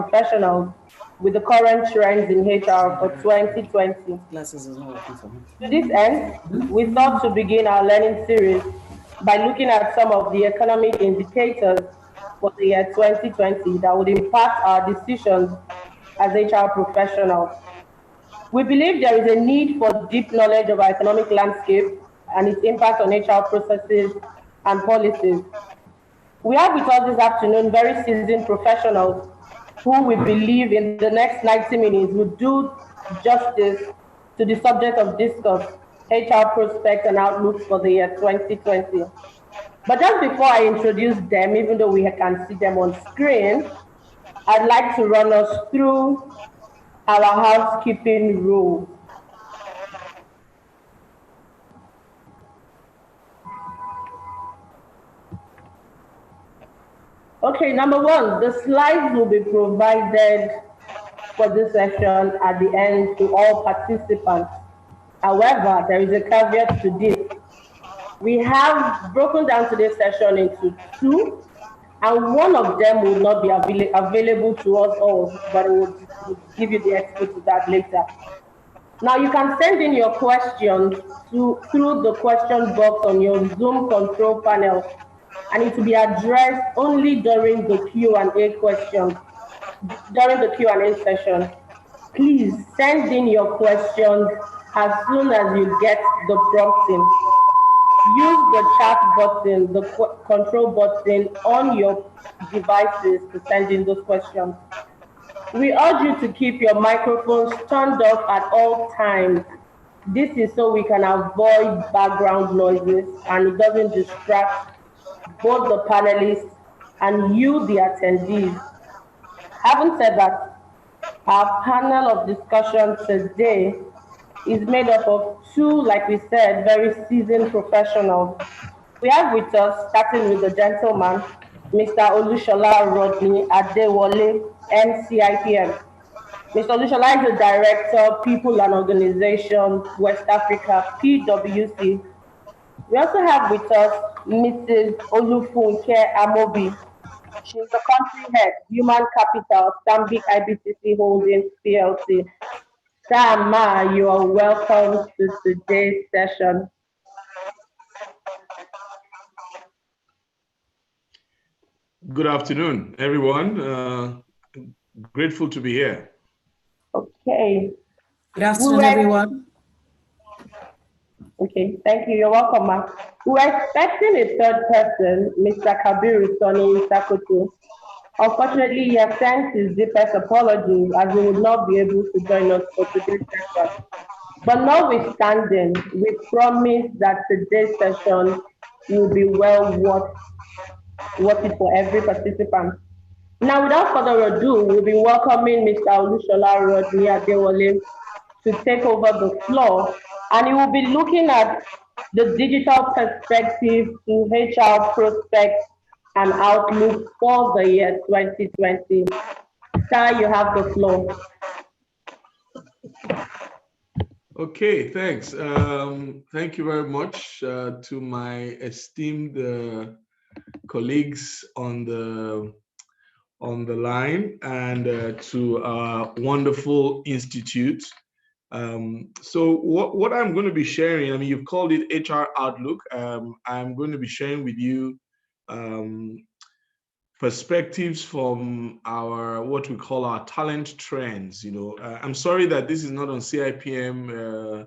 professionals with the current trends in HR for 2020. Glasses is not working for me. To this end, we thought to begin our learning series by looking at some of the economic indicators for the year 2020 that would impact our decisions as HR professionals. We believe there is a need for deep knowledge of our economic landscape and its impact on HR processes and policies. We have with us this afternoon very seasoned professionals who we believe in the next 90 minutes will do justice to the subject of discuss, HR prospects and outlooks for the year 2020. But just before I introduce them, even though we can see them on screen, I'd like to run us through our housekeeping rules. Okay, number one, the slides will be provided for this session at the end to all participants. However, there is a caveat to this. We have broken down today's session into two, and one of them will not be available to us all, but it will give you the expo to that later. Now you can send in your questions through the question box on your Zoom control panel, and it will be addressed only during the Q&A session. Please send in your questions as soon as you get the prompting. Use the chat button, the control button on your devices to send in those questions. We urge you to keep your microphones turned off at all times. This is so we can avoid background noises and it doesn't distract both the panelists and you, the attendees. Having said that, our panel of discussion today is made up of two, like we said, very seasoned professionals. We have with us, starting with the gentleman, Mr. Olushola Rodney Adewale, NCIPM. Mr. Olushola is the Director, People and Organizations, West Africa, PwC. We also have with us Mrs. Olufunke Amobi. She's the Country Head, Human Capital, Stanbic IBTC Holdings PLC. Sama, you are welcome to today's session. Good afternoon, everyone. Grateful to be here. Okay. Good afternoon, everyone. Okay, thank you. You're welcome, ma'am. We're expecting a third person, Mr. Kabiru Soni Sakoto. Unfortunately, he has sent his deepest apologies as he would not be able to join us for today's session. But notwithstanding, we promise that today's session will be well worth it for every participant. Now, without further ado, we'll be welcoming Mr. Olushola Rodney Adewale to take over the floor, and he will be looking at the digital perspective to HR prospects and outlook for the year 2020. Sir, you have the floor. Okay, thanks. Thank you very much to my esteemed colleagues on the line and to our wonderful institute. So what I'm going to be sharing, I mean, you've called it HR Outlook. I'm going to be sharing with you perspectives from our, what we call our talent trends. You know, I'm sorry that this is not on CIPM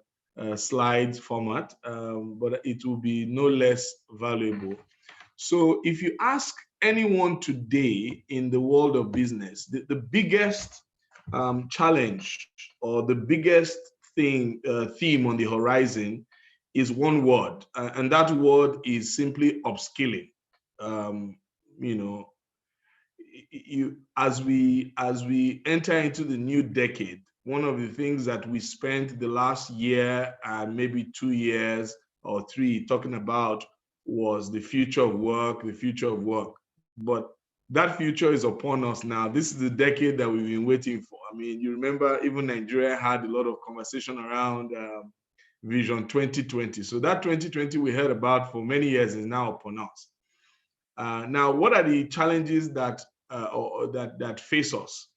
slides format, but it will be no less valuable. So if you ask anyone today in the world of business, the biggest challenge or the biggest theme on the horizon is one word, and that word is simply upskilling. You know, as we enter into the new decade, one of the things that we spent the last year and maybe 2 years or 3 talking about was the future of work, the future of work. But that future is upon us now. This is the decade that we've been waiting for. I mean, you remember even Nigeria had a lot of conversation around Vision 2020. So that 2020 we heard about for many years is now upon us. Now, what are the challenges that face us?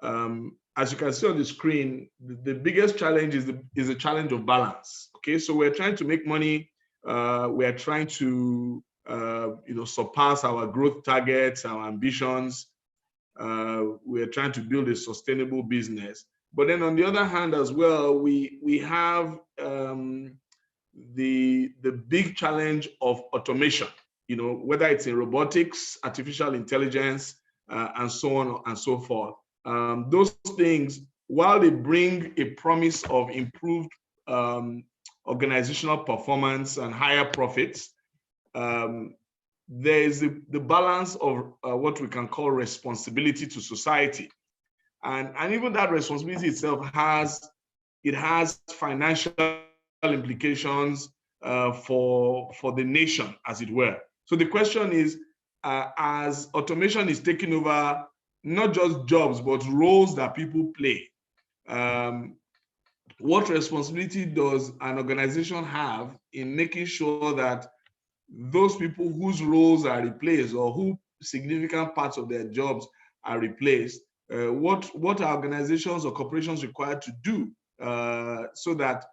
As you can see on the screen, the biggest challenge is the challenge of balance. Okay, so we're trying to make money. We're trying to surpass our growth targets, our ambitions. We're trying to build a sustainable business. But then on the other hand as well, we have the big challenge of automation, whether it's in robotics, artificial intelligence, and so on and so forth. Those things, while they bring a promise of improved organizational performance and higher profits, there is the balance of what we can call responsibility to society. And even that responsibility itself has financial implications for the nation, as it were. So the question is, as automation is taking over not just jobs, but roles that people play, what responsibility does an organization have in making sure that those people whose roles are replaced or who significant parts of their jobs are replaced, what are organizations or corporations required to do so that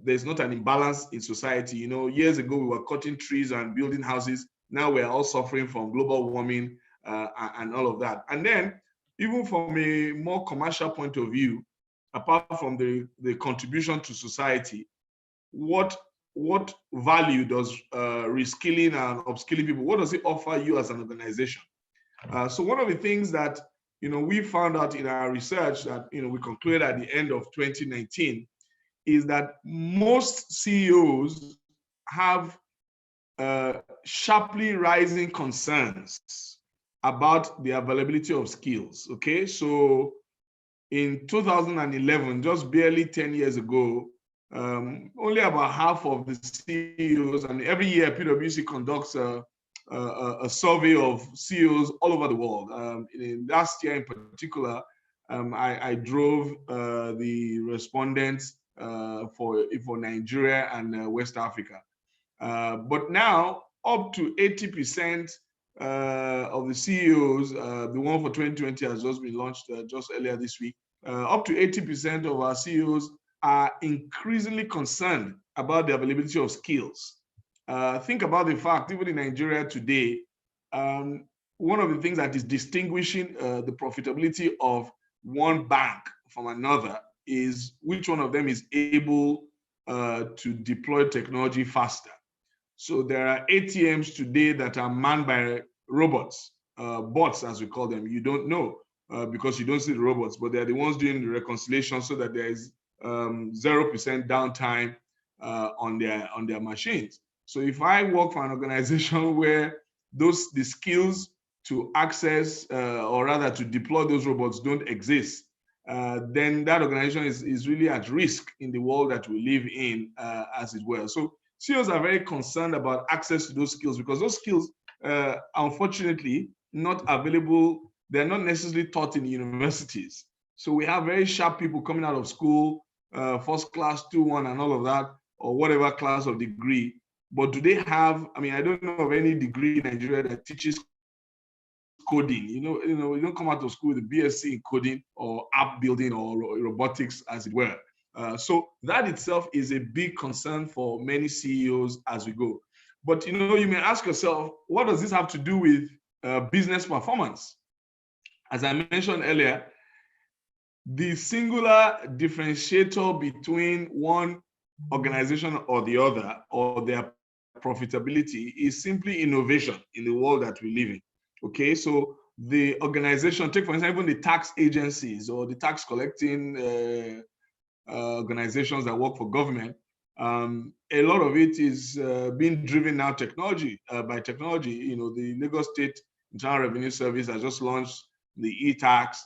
there's not an imbalance in society? Years ago we were cutting trees and building houses. Now we're all suffering from global warming and all of that. And then, even from a more commercial point of view, apart from the contribution to society, what value does reskilling and upskilling people, what does it offer you as an organization? So one of the things that we found out in our research that we concluded at the end of 2019 is that most CEOs have sharply rising concerns about the availability of skills. Okay, so in 2011, just barely 10 years ago, only about half of the CEOs, and every year PwC conducts a survey of CEOs all over the world. Last year in particular, I drove the respondents for Nigeria and West Africa. But now, up to 80% of the CEOs, the one for 2020 has just been launched just earlier this week, up to 80% of our CEOs are increasingly concerned about the availability of skills. Think about the fact, even in Nigeria today, one of the things that is distinguishing the profitability of one bank from another is which one of them is able to deploy technology faster. So there are ATMs today that are manned by robots, bots as we call them. You don't know because you don't see the robots, but they're the ones doing the reconciliation so that there is 0% downtime on their machines. So if I work for an organization where the skills to access or rather to deploy those robots don't exist, then that organization is really at risk in the world that we live in, as it were. So CEOs are very concerned about access to those skills because those skills, unfortunately, not available. They're not necessarily taught in universities. So we have very sharp people coming out of school, first class, 2-1 and all of that, or whatever class of degree. But do they have, I don't know of any degree in Nigeria that teaches coding. You don't come out of school with a BSc in coding or app building or robotics, as it were. So that itself is a big concern for many CEOs as we go. But you may ask yourself, what does this have to do with business performance? As I mentioned earlier, the singular differentiator between one organization or the other, or their profitability, is simply innovation in the world that we live in. Okay, so the organization, take for example the tax agencies or the tax collecting organizations that work for government, a lot of it is being driven now by technology. The Lagos State Internal Revenue Service has just launched the e-tax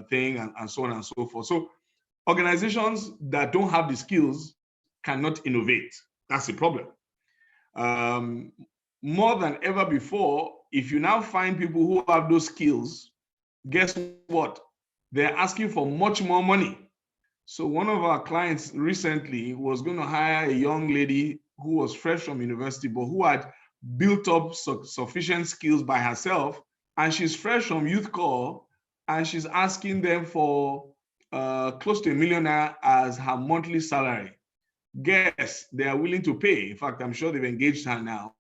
thing and so on and so forth. So organizations that don't have the skills cannot innovate. That's the problem. More than ever before, if you now find people who have those skills, guess what? They're asking for much more money. So one of our clients recently was going to hire a young lady who was fresh from university, but who had built up sufficient skills by herself. And she's fresh from Youth Corps, and she's asking them for close to $1 million as her monthly salary. Guess they are willing to pay. In fact, I'm sure they've engaged her now.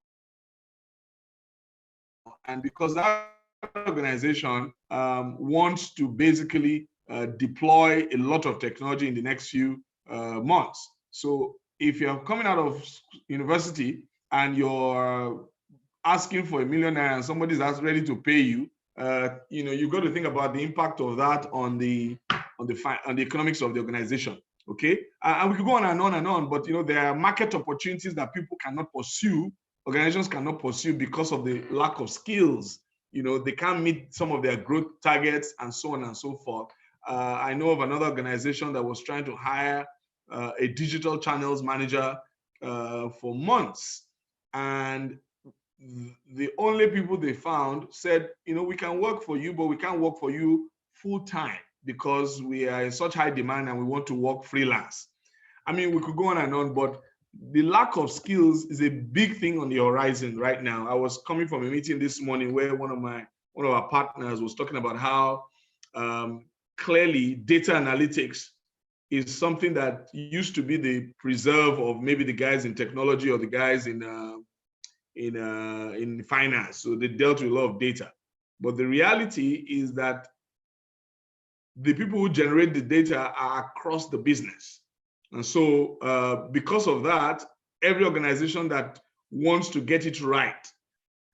And because that organization wants to basically deploy a lot of technology in the next few months. So if you're coming out of university and you're asking for $1 million and somebody's ready to pay you, you've got to think about the impact of that on the economics of the organization. Okay, and we could go on and on and on, but there are market opportunities that people cannot pursue, organizations cannot pursue because of the lack of skills. They can't meet some of their growth targets and so on and so forth. I know of another organization that was trying to hire a digital channels manager for months, and the only people they found said, we can work for you, but we can't work for you full time because we are in such high demand and we want to work freelance. I mean, we could go on and on, but the lack of skills is a big thing on the horizon right now. I was coming from a meeting this morning where one of our partners was talking about how clearly data analytics is something that used to be the preserve of maybe the guys in technology or the guys in finance. So they dealt with a lot of data. But the reality is that the people who generate the data are across the business. And so because of that, every organization that wants to get it right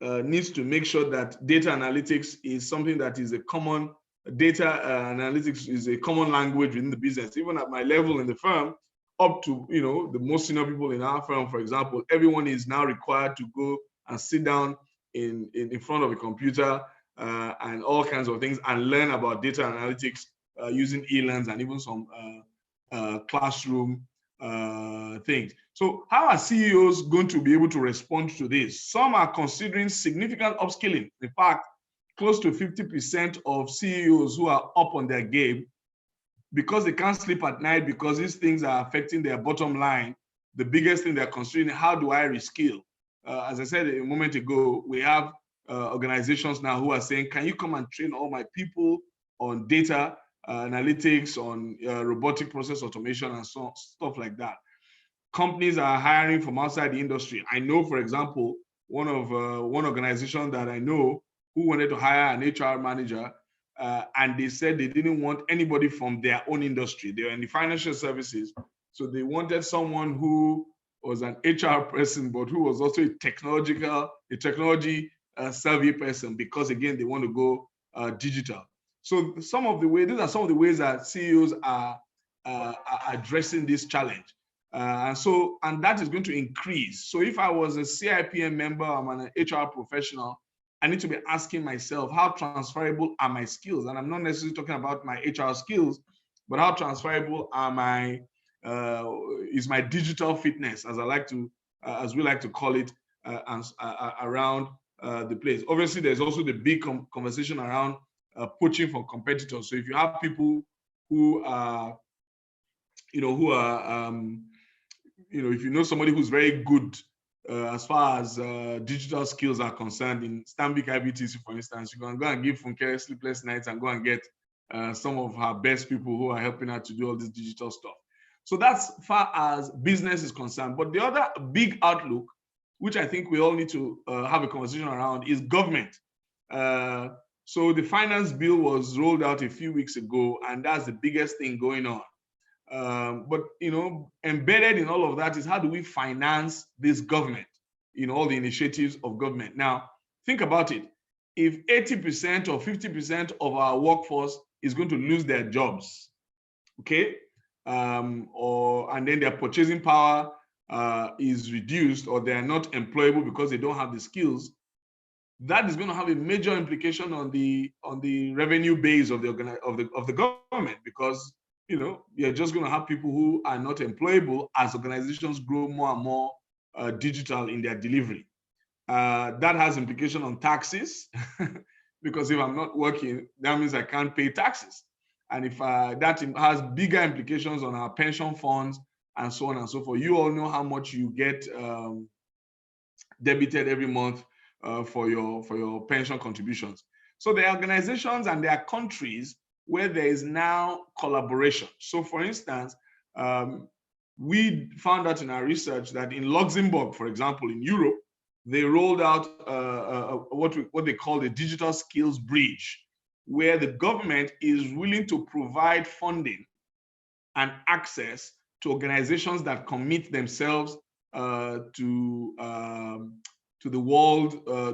needs to make sure that data analytics is something that is a common, analytics is a common language within the business. Even at my level in the firm, up to the most senior people in our firm, for example, everyone is now required to go and sit down in front of a computer and all kinds of things and learn about data analytics using e-learns and even some classroom things. So how are CEOs going to be able to respond to this? Some are considering significant upskilling. In fact, close to 50% of CEOs who are up on their game, because they can't sleep at night because these things are affecting their bottom line, the biggest thing they're considering, how do I reskill? As I said a moment ago, we have organizations now who are saying, can you come and train all my people on data analytics, on robotic process automation and stuff like that. Companies are hiring from outside the industry. I know, for example, one organization that I know who wanted to hire an HR manager, and they said they didn't want anybody from their own industry. They were in the financial services. So they wanted someone who was an HR person, but who was also a technology savvy person, because again, they want to go digital. So these are some of the ways that CEOs are addressing this challenge. And that is going to increase. So if I was a CIPM member, I'm an HR professional, I need to be asking myself, how transferable are my skills? And I'm not necessarily talking about my HR skills, but how transferable are is my digital fitness, as we like to call it, around the place. Obviously, there's also the big conversation around poaching from competitors. So if you have people who are, if you know somebody who's very good as far as digital skills are concerned in Stanbic IBTC, for instance, you can go and give Funke sleepless nights and go and get some of her best people who are helping her to do all this digital stuff. So that's far as business is concerned. But the other big outlook, which I think we all need to have a conversation around, is government. So the finance bill was rolled out a few weeks ago, and that's the biggest thing going on. But embedded in all of that is, how do we finance this government, all the initiatives of government? Now, think about it. If 80% or 50% of our workforce is going to lose their jobs, okay, and then their purchasing power is reduced, or they are not employable because they don't have the skills, that is going to have a major implication on the revenue base of the government, because you're just going to have people who are not employable as organizations grow more and more digital in their delivery. That has implication on taxes, because if I'm not working, that means I can't pay taxes. And if that has bigger implications on our pension funds and so on and so forth. You all know how much you get debited every month for your pension contributions. So there are organizations and there are countries where there is now collaboration. So for instance, we found out in our research that in Luxembourg, for example, in Europe, they rolled out what they call the digital skills bridge, where the government is willing to provide funding and access to organizations that commit themselves to the world,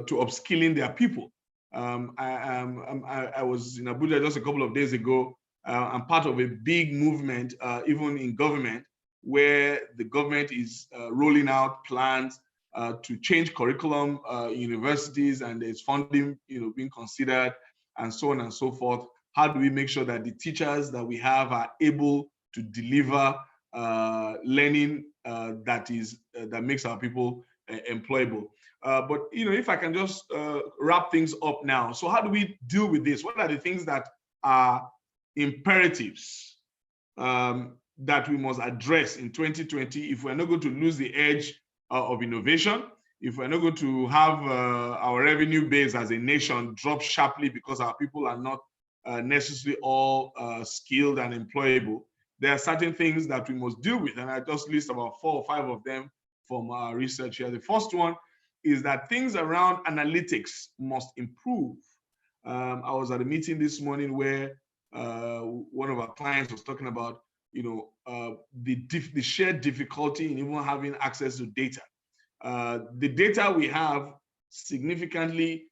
to upskilling their people. I was in Abuja just a couple of days ago. I'm part of a big movement, even in government, where the government is rolling out plans to change curriculum, universities, and there's funding, being considered, and so on and so forth. How do we make sure that the teachers that we have are able to deliver learning that makes our people employable? But if I can just wrap things up now. So how do we deal with this? What are the things that are imperatives that we must address in 2020 if we're not going to lose the edge of innovation, if we're not going to have our revenue base as a nation drop sharply because our people are not necessarily all skilled and employable? There are certain things that we must deal with, and I just list about 4 or 5 of them from our research here. The first one is that things around analytics must improve. I was at a meeting this morning where one of our clients was talking about, the shared difficulty in even having access to data. The data we have significantly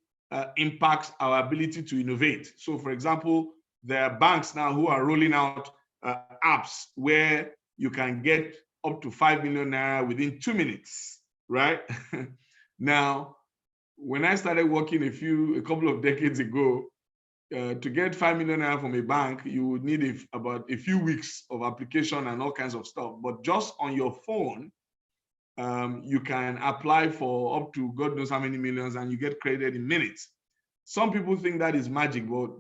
impacts our ability to innovate. So, for example, there are banks now who are rolling out apps where you can get up to 5 million naira within 2 minutes, right? Now, when I started working a couple of decades ago, to get 5 million naira from a bank, you would need about a few weeks of application and all kinds of stuff. But just on your phone, you can apply for up to God knows how many millions, and you get credited in minutes. Some people think that is magic, but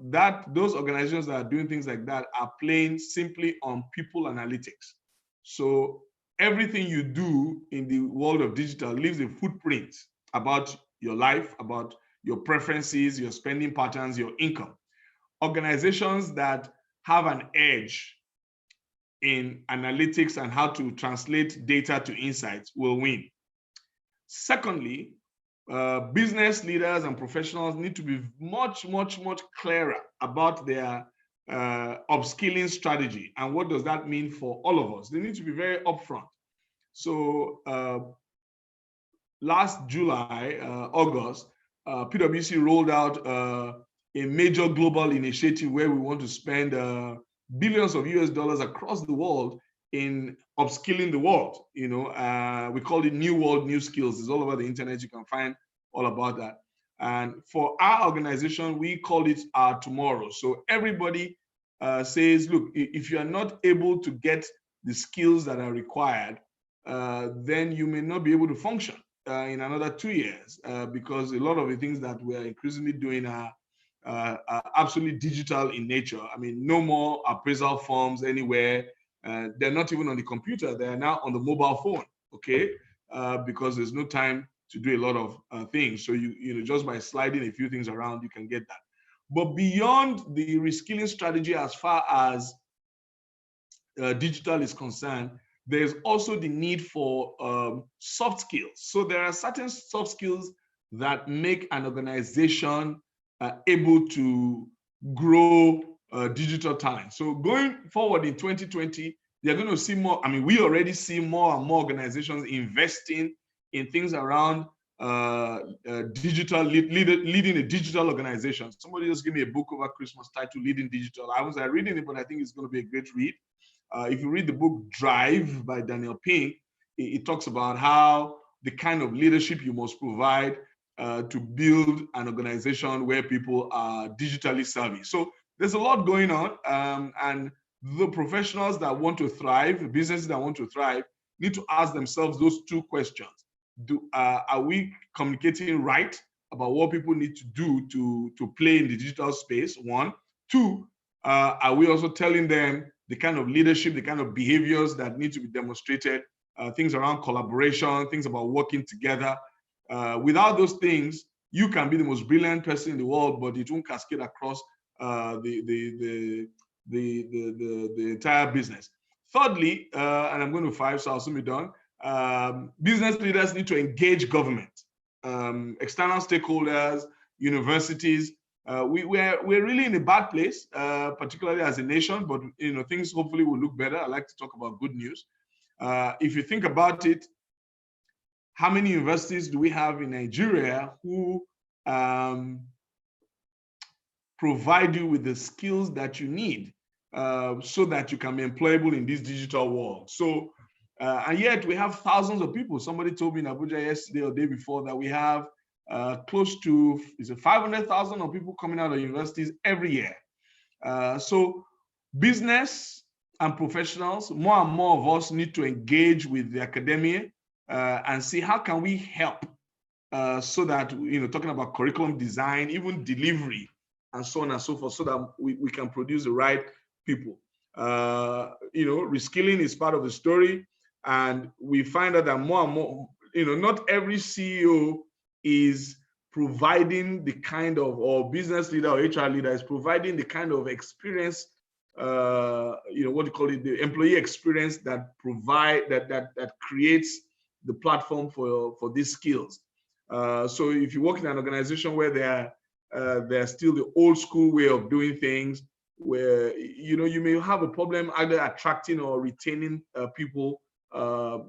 those organizations that are doing things like that are playing simply on people analytics. So everything you do in the world of digital leaves a footprint about your life, about your preferences, your spending patterns, your income. Organizations that have an edge in analytics and how to translate data to insights will win. Secondly, business leaders and professionals need to be much, much, much clearer about their upskilling strategy. And what does that mean for all of us? They need to be very upfront. So last July, August, PwC rolled out a major global initiative where we want to spend billions of US dollars across the world in upskilling the world. We call it New World, New Skills. It's all over the internet. You can find all about that. And for our organization, we call it Our Tomorrow. So everybody says, look, if you are not able to get the skills that are required, then you may not be able to function in another 2 years, because a lot of the things that we are increasingly doing are absolutely digital in nature. I mean, no more appraisal forms anywhere. They're not even on the computer. They are now on the mobile phone, okay? Because there's no time to do a lot of things. So you just by sliding a few things around, you can get that. But beyond the reskilling strategy, as far as digital is concerned, there's also the need for soft skills. So there are certain soft skills that make an organization able to grow digital talent. So going forward in 2020, you're going to see more. I mean, we already see more and more organizations investing in things around digital, leading a digital organization. Somebody just gave me a book over Christmas titled Leading Digital. I was reading it, but I think it's going to be a great read. If you read the book Drive by Daniel Pink, it talks about how the kind of leadership you must provide to build an organization where people are digitally savvy. So there's a lot going on, and the professionals that want to thrive, the businesses that want to thrive, need to ask themselves those 2 questions. Are we communicating right about what people need to do to play in the digital space? 1. 2, are we also telling them the kind of leadership, the kind of behaviors that need to be demonstrated, things around collaboration, things about working together? Without those things, You can be the most brilliant person in the world, but it won't cascade across the entire business. Thirdly, and I'm going to 5, so I'll soon be done. Business leaders need to engage government, external stakeholders, universities. We're really in a bad place, particularly as a nation, but things hopefully will look better. I like to talk about good news. If you think about it, how many universities do we have in Nigeria who provide you with the skills that you need so that you can be employable in this digital world? So, and yet we have thousands of people. Somebody told me in Abuja yesterday or the day before that we have close to 500,000 of people coming out of universities every year. So business and professionals, more and more of us need to engage with the academia and see how can we help so that, talking about curriculum design, even delivery, and so on and so forth, so that we can produce the right people. Reskilling is part of the story, and we find out that more and more, not every CEO is providing the kind of, or business leader or HR leader is providing the kind of experience, what do you call it, the employee experience that creates the platform for these skills. So if you work in an organization where they're still the old school way of doing things, where you may have a problem either attracting or retaining people, to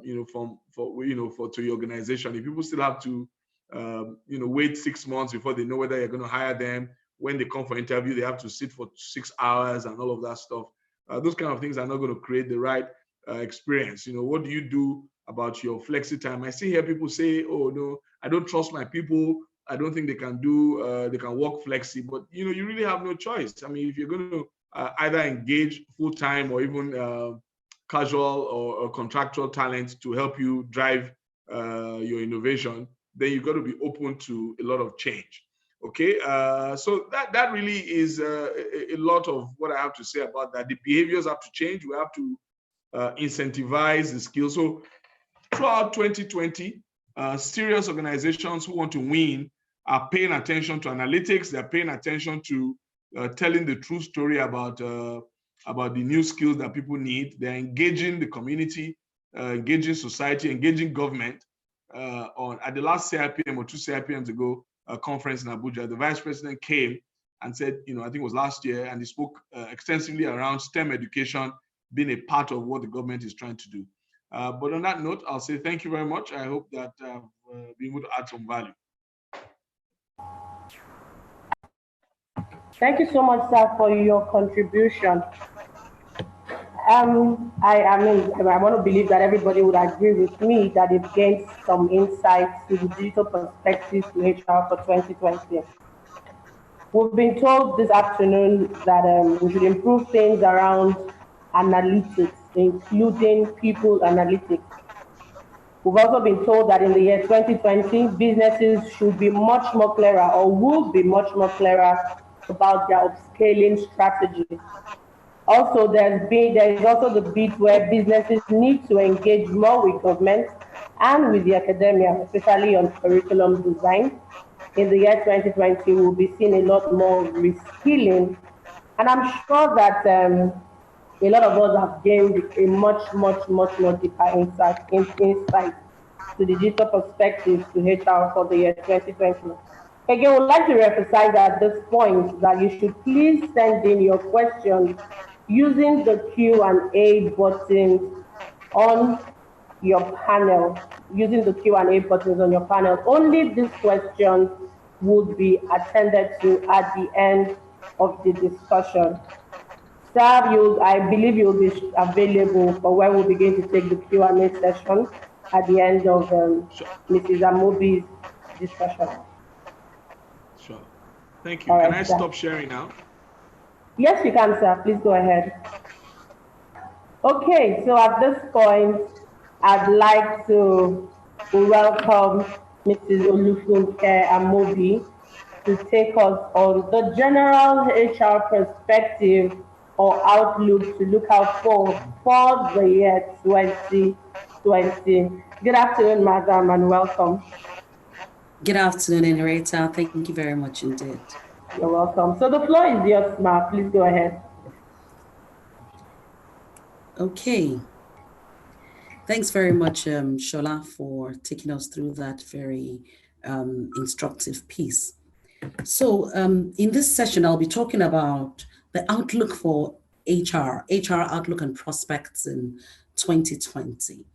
your organization. If people still have to, wait 6 months before they know whether you're going to hire them. When they come for interview, they have to sit for 6 hours and all of that stuff. Those kind of things are not going to create the right experience. What do you do about your flexi time? I see here people say, "Oh no, I don't trust my people. I don't think they can work flexi." But you really have no choice. I mean, if you're going to either engage full time or even casual or contractual talent to help you drive your innovation, then you've got to be open to a lot of change. Okay, so that really is a lot of what I have to say about that. The behaviors have to change. We have to incentivize the skills. So throughout 2020, serious organizations who want to win are paying attention to analytics. They're paying attention to telling the true story about the new skills that people need. They're engaging the community, engaging society, engaging government. At the last CIPM or 2 CIPMs ago, conference in Abuja, the vice president came and said, I think it was last year, and he spoke extensively around STEM education being a part of what the government is trying to do. But on that note, I'll say thank you very much. I hope that I've been able to add some value. Thank you so much, sir, for your contribution. I want to believe that everybody would agree with me that it gained some insights to the digital perspectives to HR for 2020. We've been told this afternoon that we should improve things around analytics, including people analytics. We've also been told that in the year 2020, businesses should be much more clearer, or will be much more clearer about their upscaling strategy. Also, there is also the bit where businesses need to engage more with government and with the academia, especially on curriculum design. In the year 2020, we'll be seeing a lot more reskilling. And I'm sure that a lot of us have gained a much more deeper insight to the digital perspectives to HR for the year 2020. Again, I would like to emphasize at this point that you should please send in your questions using the Q&A buttons on your panel. Using the Q&A buttons on your panel. Only these questions would be attended to at the end of the discussion. Sir, I believe you'll be available for when we begin to take the Q&A session at the end of Mrs. Amobi's discussion. Sure. Thank you. Can I stop sharing now? Yes, you can, sir. Please go ahead. Okay, so at this point, I'd like to welcome Mrs. Olufunke Amobi to take us on the general HR perspective or outlook to look out for the year 2020. Good afternoon, madam, and welcome. Good afternoon, Henrietta. Thank you very much indeed. You're welcome. So the floor is yours, Ma. Please go ahead. Okay. Thanks very much, Shola, for taking us through that very instructive piece. So in this session, I'll be talking about the outlook for HR outlook and prospects in 2020.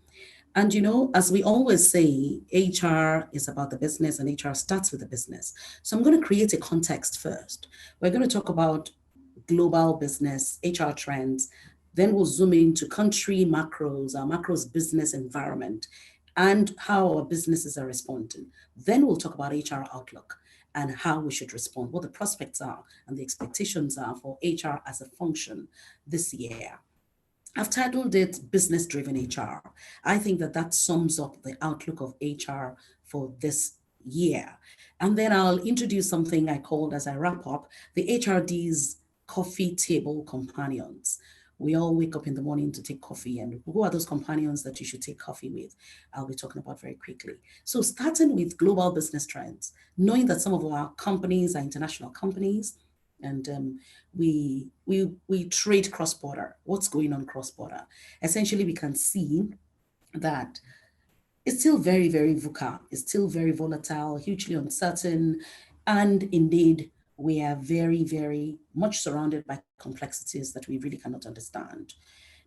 And you know, as we always say, HR is about the business and HR starts with the business. So I'm going to create a context first. We're going to talk about global business, HR trends. Then we'll zoom into country macros, our macros business environment, and how our businesses are responding. Then we'll talk about HR outlook and how we should respond, what the prospects are and the expectations are for HR as a function this year. I've titled it Business Driven HR. I think that that sums up the outlook of HR for this year. And then I'll introduce something I called, as I wrap up, the HRD's coffee table companions. We all wake up in the morning to take coffee, and who are those companions that you should take coffee with? I'll be talking about very quickly. So starting with global business trends, knowing that some of our companies are international companies, and we trade cross-border. What's going on cross-border? Essentially, we can see that it's still very, very VUCA. It's still very volatile, hugely uncertain, and indeed, we are very, very much surrounded by complexities that we really cannot understand.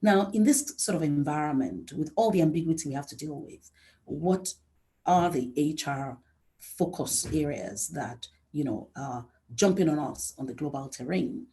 Now, in this sort of environment, with all the ambiguity we have to deal with, what are the HR focus areas that are jumping on us on the global terrain?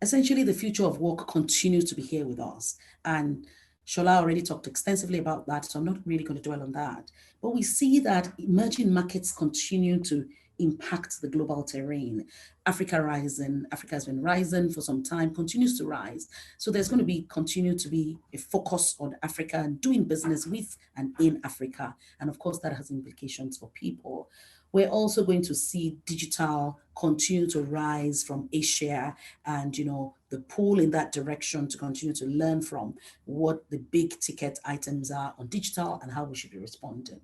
Essentially, the future of work continues to be here with us. And Shola already talked extensively about that, so I'm not really going to dwell on that. But we see that emerging markets continue to impact the global terrain. Africa has been rising for some time, continues to rise. So there's going to continue to be a focus on Africa and doing business with and in Africa. And of course, that has implications for people. We're also going to see digital continue to rise from Asia, and the pull in that direction to continue to learn from what the big ticket items are on digital and how we should be responding.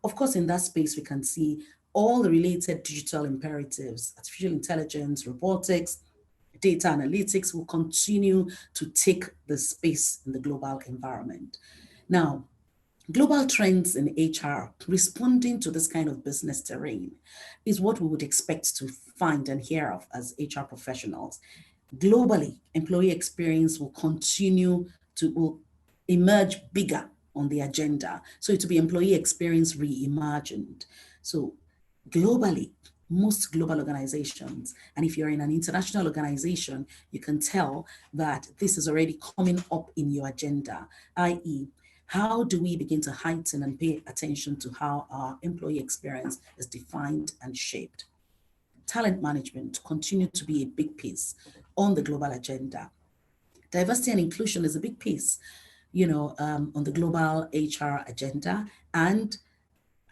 Of course, in that space, we can see all the related digital imperatives, artificial intelligence, robotics, data analytics will continue to take the space in the global environment. Now, global trends in HR responding to this kind of business terrain is what we would expect to find and hear of as HR professionals. Globally, employee experience will will emerge bigger on the agenda. So it will be employee experience reimagined. So globally, most global organizations, and if you're in an international organization, you can tell that this is already coming up in your agenda, i.e., how do we begin to heighten and pay attention to how our employee experience is defined and shaped? Talent management continue to be a big piece on the global agenda. Diversity and inclusion is a big piece, on the global HR agenda, and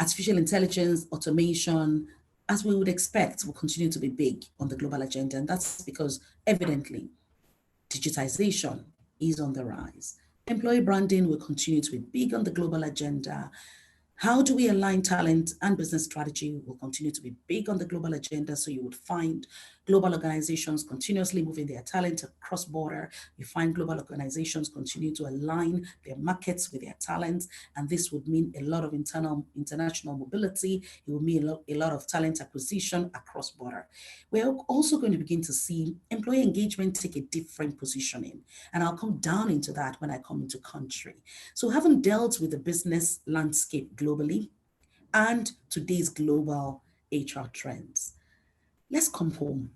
artificial intelligence, automation, as we would expect, will continue to be big on the global agenda. And that's because evidently digitization is on the rise. Employee branding will continue to be big on the global agenda. How do we align talent and business strategy will continue to be big on the global agenda. So you would find global organizations continuously moving their talent across border. You find global organizations continue to align their markets with their talents. And this would mean a lot of international mobility. It will mean a lot of talent acquisition across border. We're also going to begin to see employee engagement take a different positioning. And I'll come down into that when I come into country. So having dealt with the business landscape globally and today's global HR trends, let's come home.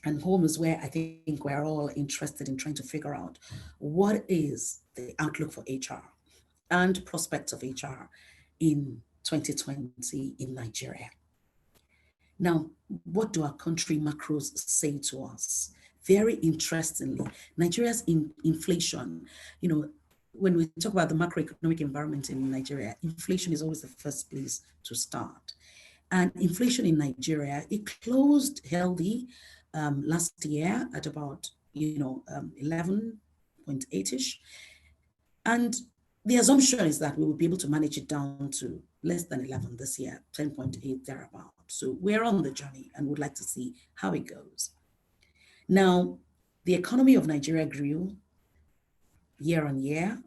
And home is where I think we're all interested in trying to figure out what is the outlook for HR and prospects of HR in 2020 in Nigeria. Now, what do our country macros say to us? Very interestingly, Nigeria's inflation, when we talk about the macroeconomic environment in Nigeria, inflation is always the first place to start. And inflation in Nigeria, it closed healthy last year at about 11.8-ish. And the assumption is that we will be able to manage it down to less than 11 this year, 10.8 thereabout. So we're on the journey and would like to see how it goes. Now, the economy of Nigeria grew year on year,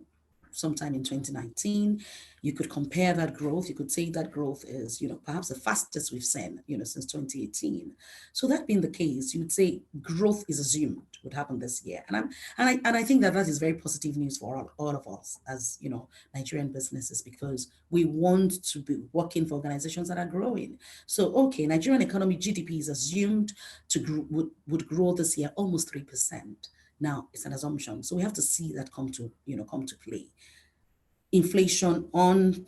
sometime in 2019. You could compare that growth. You could say that growth is, perhaps the fastest we've seen, since 2018. So that being the case, you would say growth is assumed would happen this year. And I think that is very positive news for all of us as, Nigerian businesses, because we want to be working for organizations that are growing. So, okay, Nigerian economy GDP is assumed to would grow this year almost 3%. Now, it's an assumption. So we have to see that come to play. Inflation on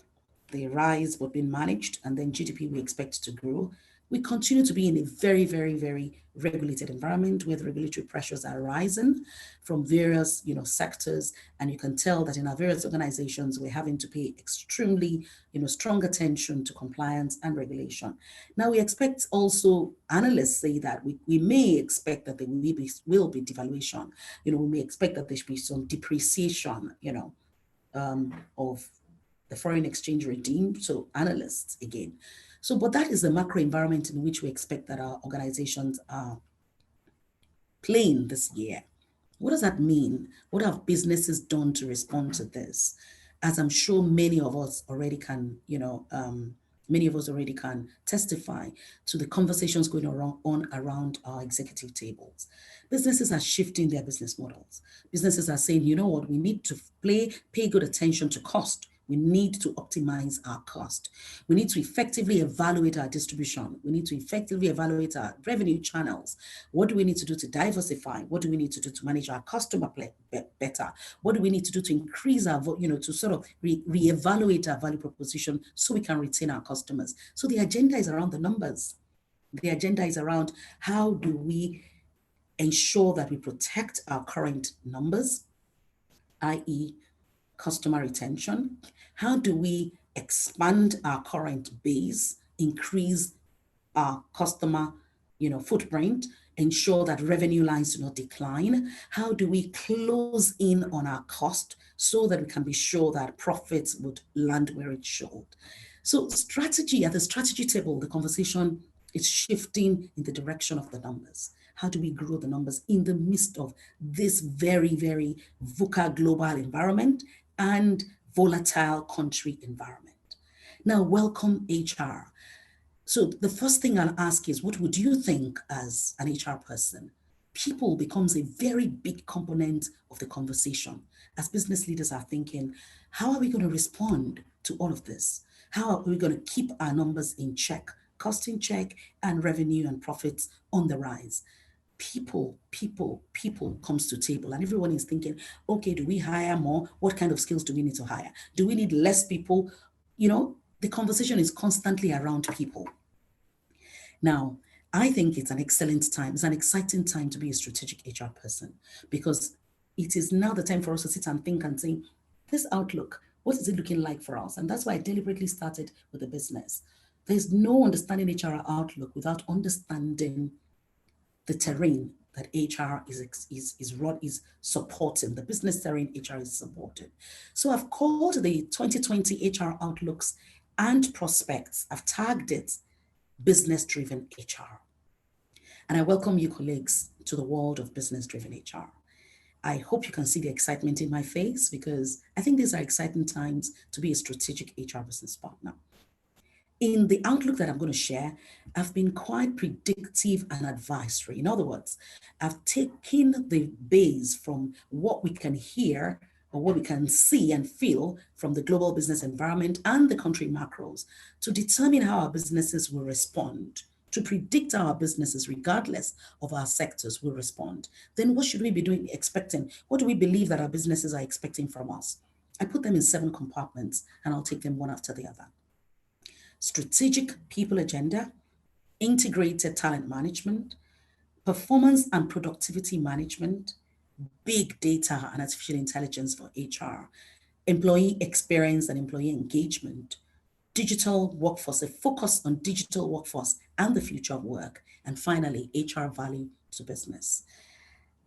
the rise but being managed, and then GDP we expect to grow. We continue to be in a very, very, very regulated environment where the regulatory pressures are rising from various, sectors. And you can tell that in our various organizations, we're having to pay extremely, strong attention to compliance and regulation. Now, we expect also, analysts say that we may expect that there will be devaluation. We may expect that there should be some depreciation, of the foreign exchange regime. So analysts again. So, but that is the macro environment in which we expect that our organizations are playing this year. What does that mean? What have businesses done to respond to this? As I'm sure many of us already can, testify to the conversations going around our executive tables. Businesses are shifting their business models. Businesses are saying, you know what, we need to pay good attention to cost. We need to optimize our cost. We need to effectively evaluate our distribution. We need to effectively evaluate our revenue channels. What do we need to do to diversify? What do we need to do to manage our customer better? What do we need to do to increase our, to sort of reevaluate our value proposition so we can retain our customers? So the agenda is around the numbers. The agenda is around how do we ensure that we protect our current numbers, i.e., customer retention? How do we expand our current base, increase our customer, footprint, ensure that revenue lines do not decline? How do we close in on our cost so that we can be sure that profits would land where it should? So strategy, at the strategy table, the conversation is shifting in the direction of the numbers. How do we grow the numbers in the midst of this very, very VUCA global environment and volatile country environment? Now, welcome HR. So the first thing I'll ask is, what would you think as an HR person? People becomes a very big component of the conversation. As business leaders are thinking, how are we going to respond to all of this? How are we going to keep our numbers in check, cost in check, and revenue and profits on the rise? People comes to table, and everyone is thinking, okay, do we hire more? What kind of skills do we need to hire? Do we need less people? The conversation is constantly around people. Now, I think it's an excellent time. It's an exciting time to be a strategic HR person, because it is now the time for us to sit and think and say, this outlook, what is it looking like for us? And that's why I deliberately started with the business. There's no understanding HR outlook without understanding the terrain that HR is supporting, the business terrain HR is supporting. So I've called the 2020 HR outlooks and prospects, I've tagged it business-driven HR. And I welcome you, colleagues, to the world of business-driven HR. I hope you can see the excitement in my face, because I think these are exciting times to be a strategic HR business partner. In the outlook that I'm going to share, I've been quite predictive and advisory. In other words, I've taken the base from what we can hear or what we can see and feel from the global business environment and the country macros to determine how our businesses will respond, to predict how our businesses, regardless of our sectors, will respond. Then what should we be doing, expecting? What do we believe that our businesses are expecting from us? I put them in 7 compartments, and I'll take them one after the other. Strategic people agenda, integrated talent management, performance and productivity management, big data and artificial intelligence for HR, employee experience and employee engagement, digital workforce, a focus on digital workforce and the future of work, and finally, HR value to business.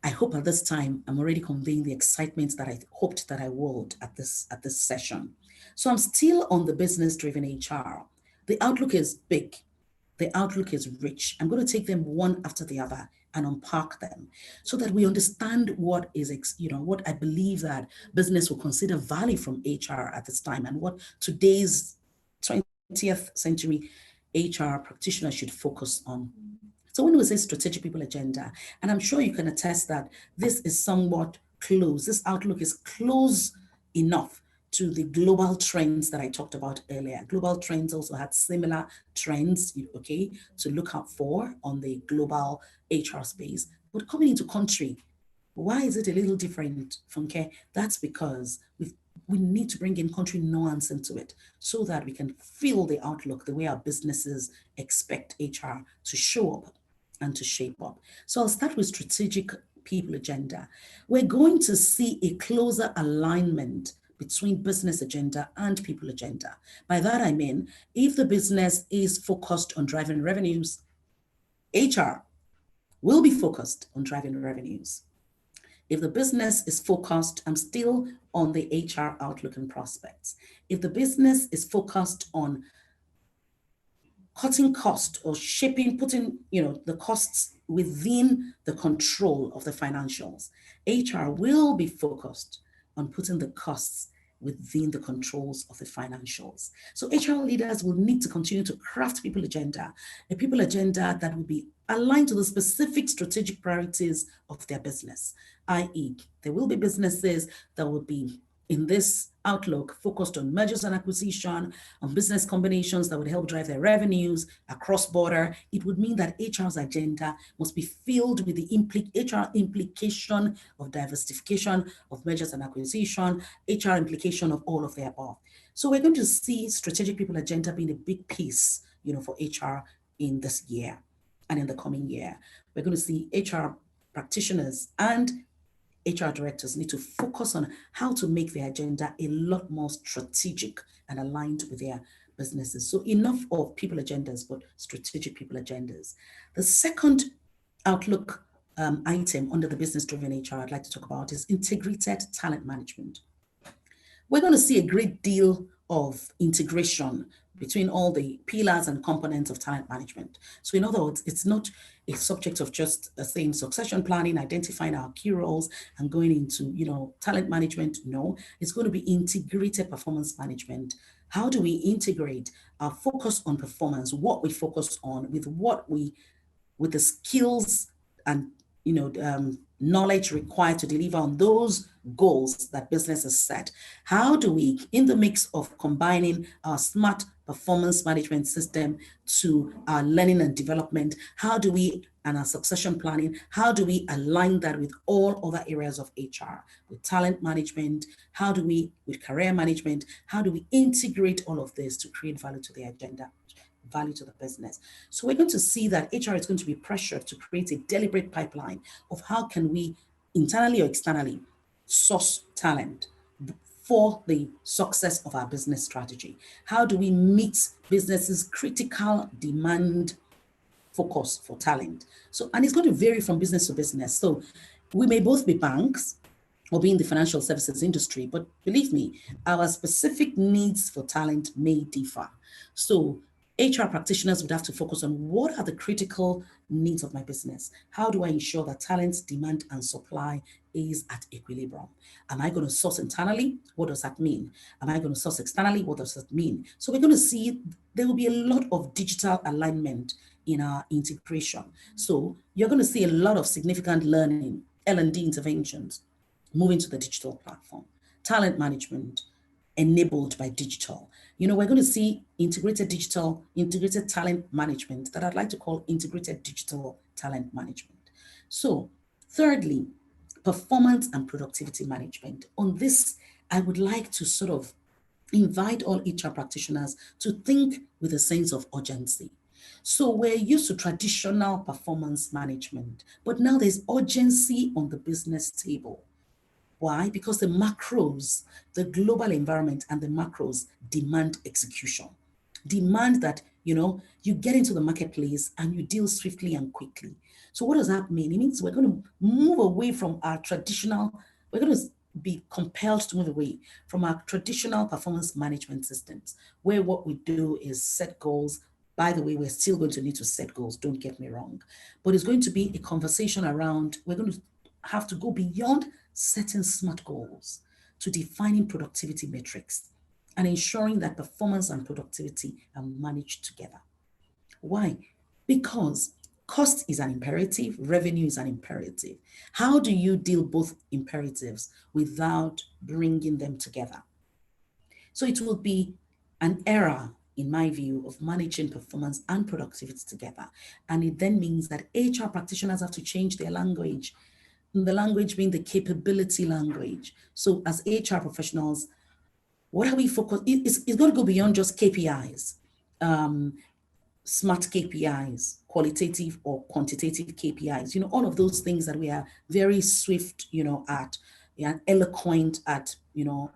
I hope at this time I'm already conveying the excitement that I hoped that I would at this session. So I'm still on the business-driven HR. The outlook is big. The outlook is rich. I'm going to take them one after the other and unpack them so that we understand what is, what I believe that business will consider value from HR at this time and what today's 20th century HR practitioners should focus on. So when we say strategic people agenda, and I'm sure you can attest that this is somewhat close, this outlook is close enough to the global trends that I talked about earlier. Global trends also had similar trends, okay, to look out for on the global HR space. But coming into country, why is it a little different from care? That's because we need to bring in country nuance into it so that we can feel the outlook, the way our businesses expect HR to show up and to shape up. So I'll start with strategic people agenda. We're going to see a closer alignment between business agenda and people agenda. By that, I mean, if the business is focused on driving revenues, HR will be focused on driving revenues. If the business is focused, I'm still on the HR outlook and prospects. If the business is focused on cutting cost or putting the costs within the control of the financials, HR will be focused on putting the costs within the controls of the financials. So HR leaders will need to continue to craft people agenda, a people agenda that will be aligned to the specific strategic priorities of their business, i.e., there will be businesses that will be in this outlook focused on mergers and acquisition, on business combinations that would help drive their revenues across border. It would mean that HR's agenda must be filled with the HR implication of diversification, of mergers and acquisition, HR implication of all of the above. So we're going to see strategic people agenda being a big piece, for HR in this year and in the coming year. We're going to see HR practitioners and HR directors need to focus on how to make their agenda a lot more strategic and aligned with their businesses. So enough of people agendas, but strategic people agendas. The second outlook item under the business-driven HR I'd like to talk about is integrated talent management. We're going to see a great deal of integration between all the pillars and components of talent management. So in other words, it's not a subject of just saying succession planning, identifying our key roles and going into, talent management. No, it's going to be integrated performance management. How do we integrate our focus on performance, what we focus on with the skills and, knowledge required to deliver on those goals that business has set? How do we, in the mix of combining our smart performance management system to our learning and development, and our succession planning, how do we align that with all other areas of HR, with talent management? With career management, how do we integrate all of this to create value to the agenda? Value to the business. So we're going to see that HR is going to be pressured to create a deliberate pipeline of how can we internally or externally source talent for the success of our business strategy. How do we meet businesses' critical demand focus for talent? So, and it's going to vary from business to business. So we may both be banks or be in the financial services industry, but believe me, our specific needs for talent may differ. So HR practitioners would have to focus on what are the critical needs of my business? How do I ensure that talent demand and supply is at equilibrium? Am I going to source internally? What does that mean? Am I going to source externally? What does that mean? So we're going to see there will be a lot of digital alignment in our integration. So you're going to see a lot of significant learning, L&D interventions, moving to the digital platform, talent management enabled by digital. We're going to see integrated talent management that I'd like to call integrated digital talent management. So thirdly, performance and productivity management. On this, I would like to sort of invite all HR practitioners to think with a sense of urgency. So we're used to traditional performance management, but now there's urgency on the business table. Why? Because the global environment and the macros demand execution, demand that You know, you get into the marketplace and you deal swiftly and quickly. So what does that mean? It means we're going to move away from our traditional, we're going to be compelled to move away from our traditional performance management systems, where what we do is set goals. By the way, we're still going to need to set goals, don't get me wrong. But it's going to be a conversation around, we're going to have to go beyond setting SMART goals to defining productivity metrics and ensuring that performance and productivity are managed together. Why? Because cost is an imperative, revenue is an imperative. How do you deal both imperatives without bringing them together? So it will be an era, in my view, of managing performance and productivity together. And it then means that HR practitioners have to change their language, the language being the capability language. So as HR professionals, what are we focused? It's going to go beyond just KPIs, SMART KPIs, qualitative or quantitative KPIs. You know, all of those things that we are very swift, you know, at, and eloquent at, you know,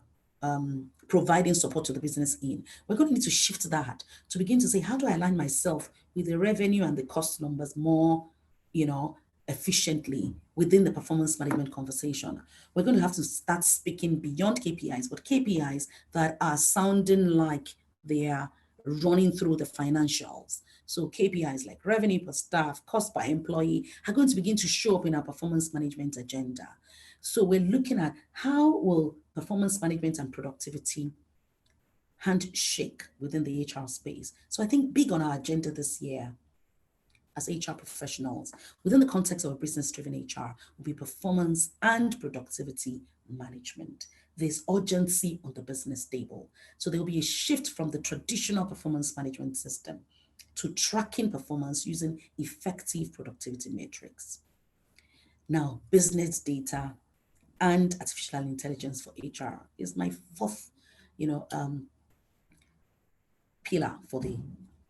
providing support to the business in. We're going to need to shift that to begin to say, how do I align myself with the revenue and the cost numbers more, you know, efficiently within the performance management conversation? We're going to have to start speaking beyond KPIs, but KPIs that are sounding like they are running through the financials. So KPIs like revenue per staff, cost per employee are going to begin to show up in our performance management agenda. So we're looking at how will performance management and productivity handshake within the HR space. So I think big on our agenda this year as HR professionals, within the context of a business-driven HR, will be performance and productivity management. There's urgency on the business table. So there will be a shift from the traditional performance management system to tracking performance using effective productivity metrics. Now, business data and artificial intelligence for HR is my fourth, you know, pillar for the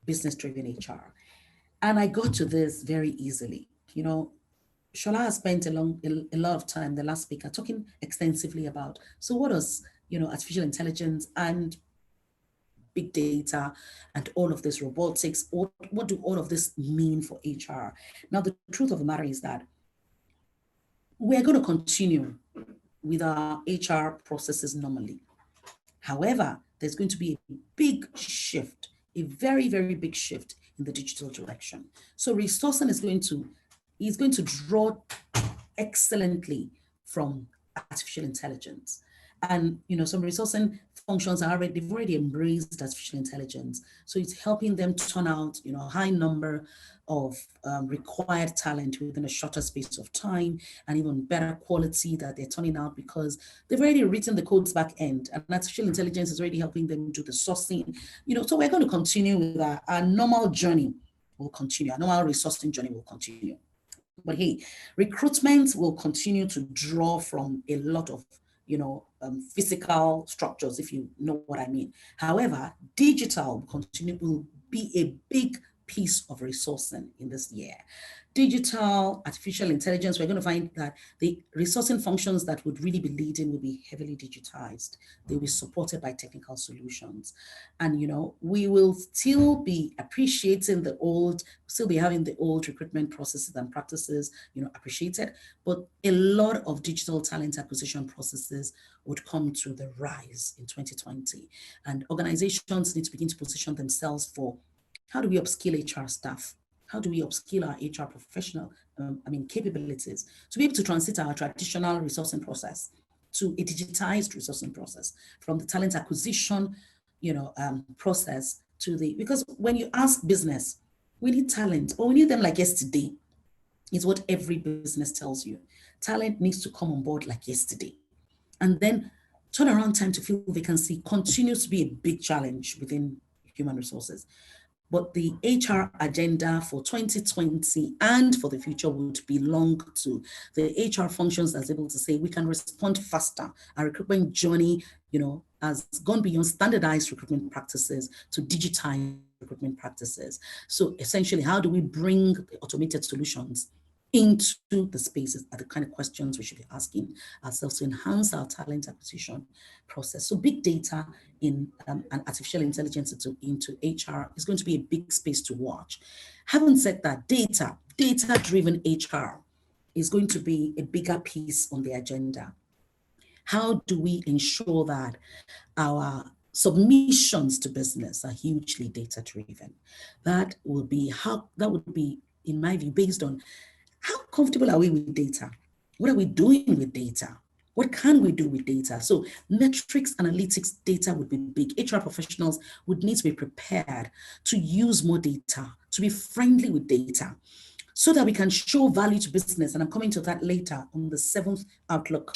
business-driven HR. And I got to this very easily. You know, Shola has spent a lot of time, the last speaker, talking extensively about, so what does, you know, artificial intelligence and big data and all of this robotics, what do all of this mean for HR? Now, the truth of the matter is that we're going to continue with our HR processes normally. However, there's going to be a big shift, a very, very big shift in the digital direction. So resourcing is going to draw excellently from artificial intelligence. And, you know, some resourcing functions they've already embraced artificial intelligence. So it's helping them turn out, you know, a high number of required talent within a shorter space of time, and even better quality that they're turning out because they've already written the codes back end, and artificial intelligence is already helping them do the sourcing. You know, so we're going to continue with our normal journey will continue. Our normal resourcing journey will continue. But hey, recruitment will continue to draw from a lot of, you know, physical structures, if you know what I mean. However, digital will be a big piece of resourcing in this year. Digital, artificial intelligence, we're going to find that the resourcing functions that would really be leading will be heavily digitized. They'll be supported by technical solutions. And, you know, we will still be appreciating still be having the old recruitment processes and practices, you know, appreciated, but a lot of digital talent acquisition processes would come to the rise in 2020. And organizations need to begin to position themselves for, how do we upskill HR staff? How do we upskill our HR professional, capabilities to be able to transit our traditional resourcing process to a digitized resourcing process, from the talent acquisition, you know, process to because when you ask business, we need talent, or we need them like yesterday, is what every business tells you. Talent needs to come on board like yesterday. And then turnaround time to fill vacancy continues to be a big challenge within human resources. But the HR agenda for 2020 and for the future would belong to the HR functions that's able to say we can respond faster. Our recruitment journey, you know, has gone beyond standardized recruitment practices to digitized recruitment practices. So essentially, how do we bring the automated solutions into the spaces are the kind of questions we should be asking ourselves to enhance our talent acquisition process. So big data in and artificial intelligence into HR is going to be a big space to watch. Having said that, data-driven HR is going to be a bigger piece on the agenda. How do we ensure that our submissions to business are hugely data-driven? That would be, in my view, based on how comfortable are we with data? What are we doing with data? What can we do with data? So metrics, analytics, data would be big. HR professionals would need to be prepared to use more data, to be friendly with data, so that we can show value to business. And I'm coming to that later on the 7th Outlook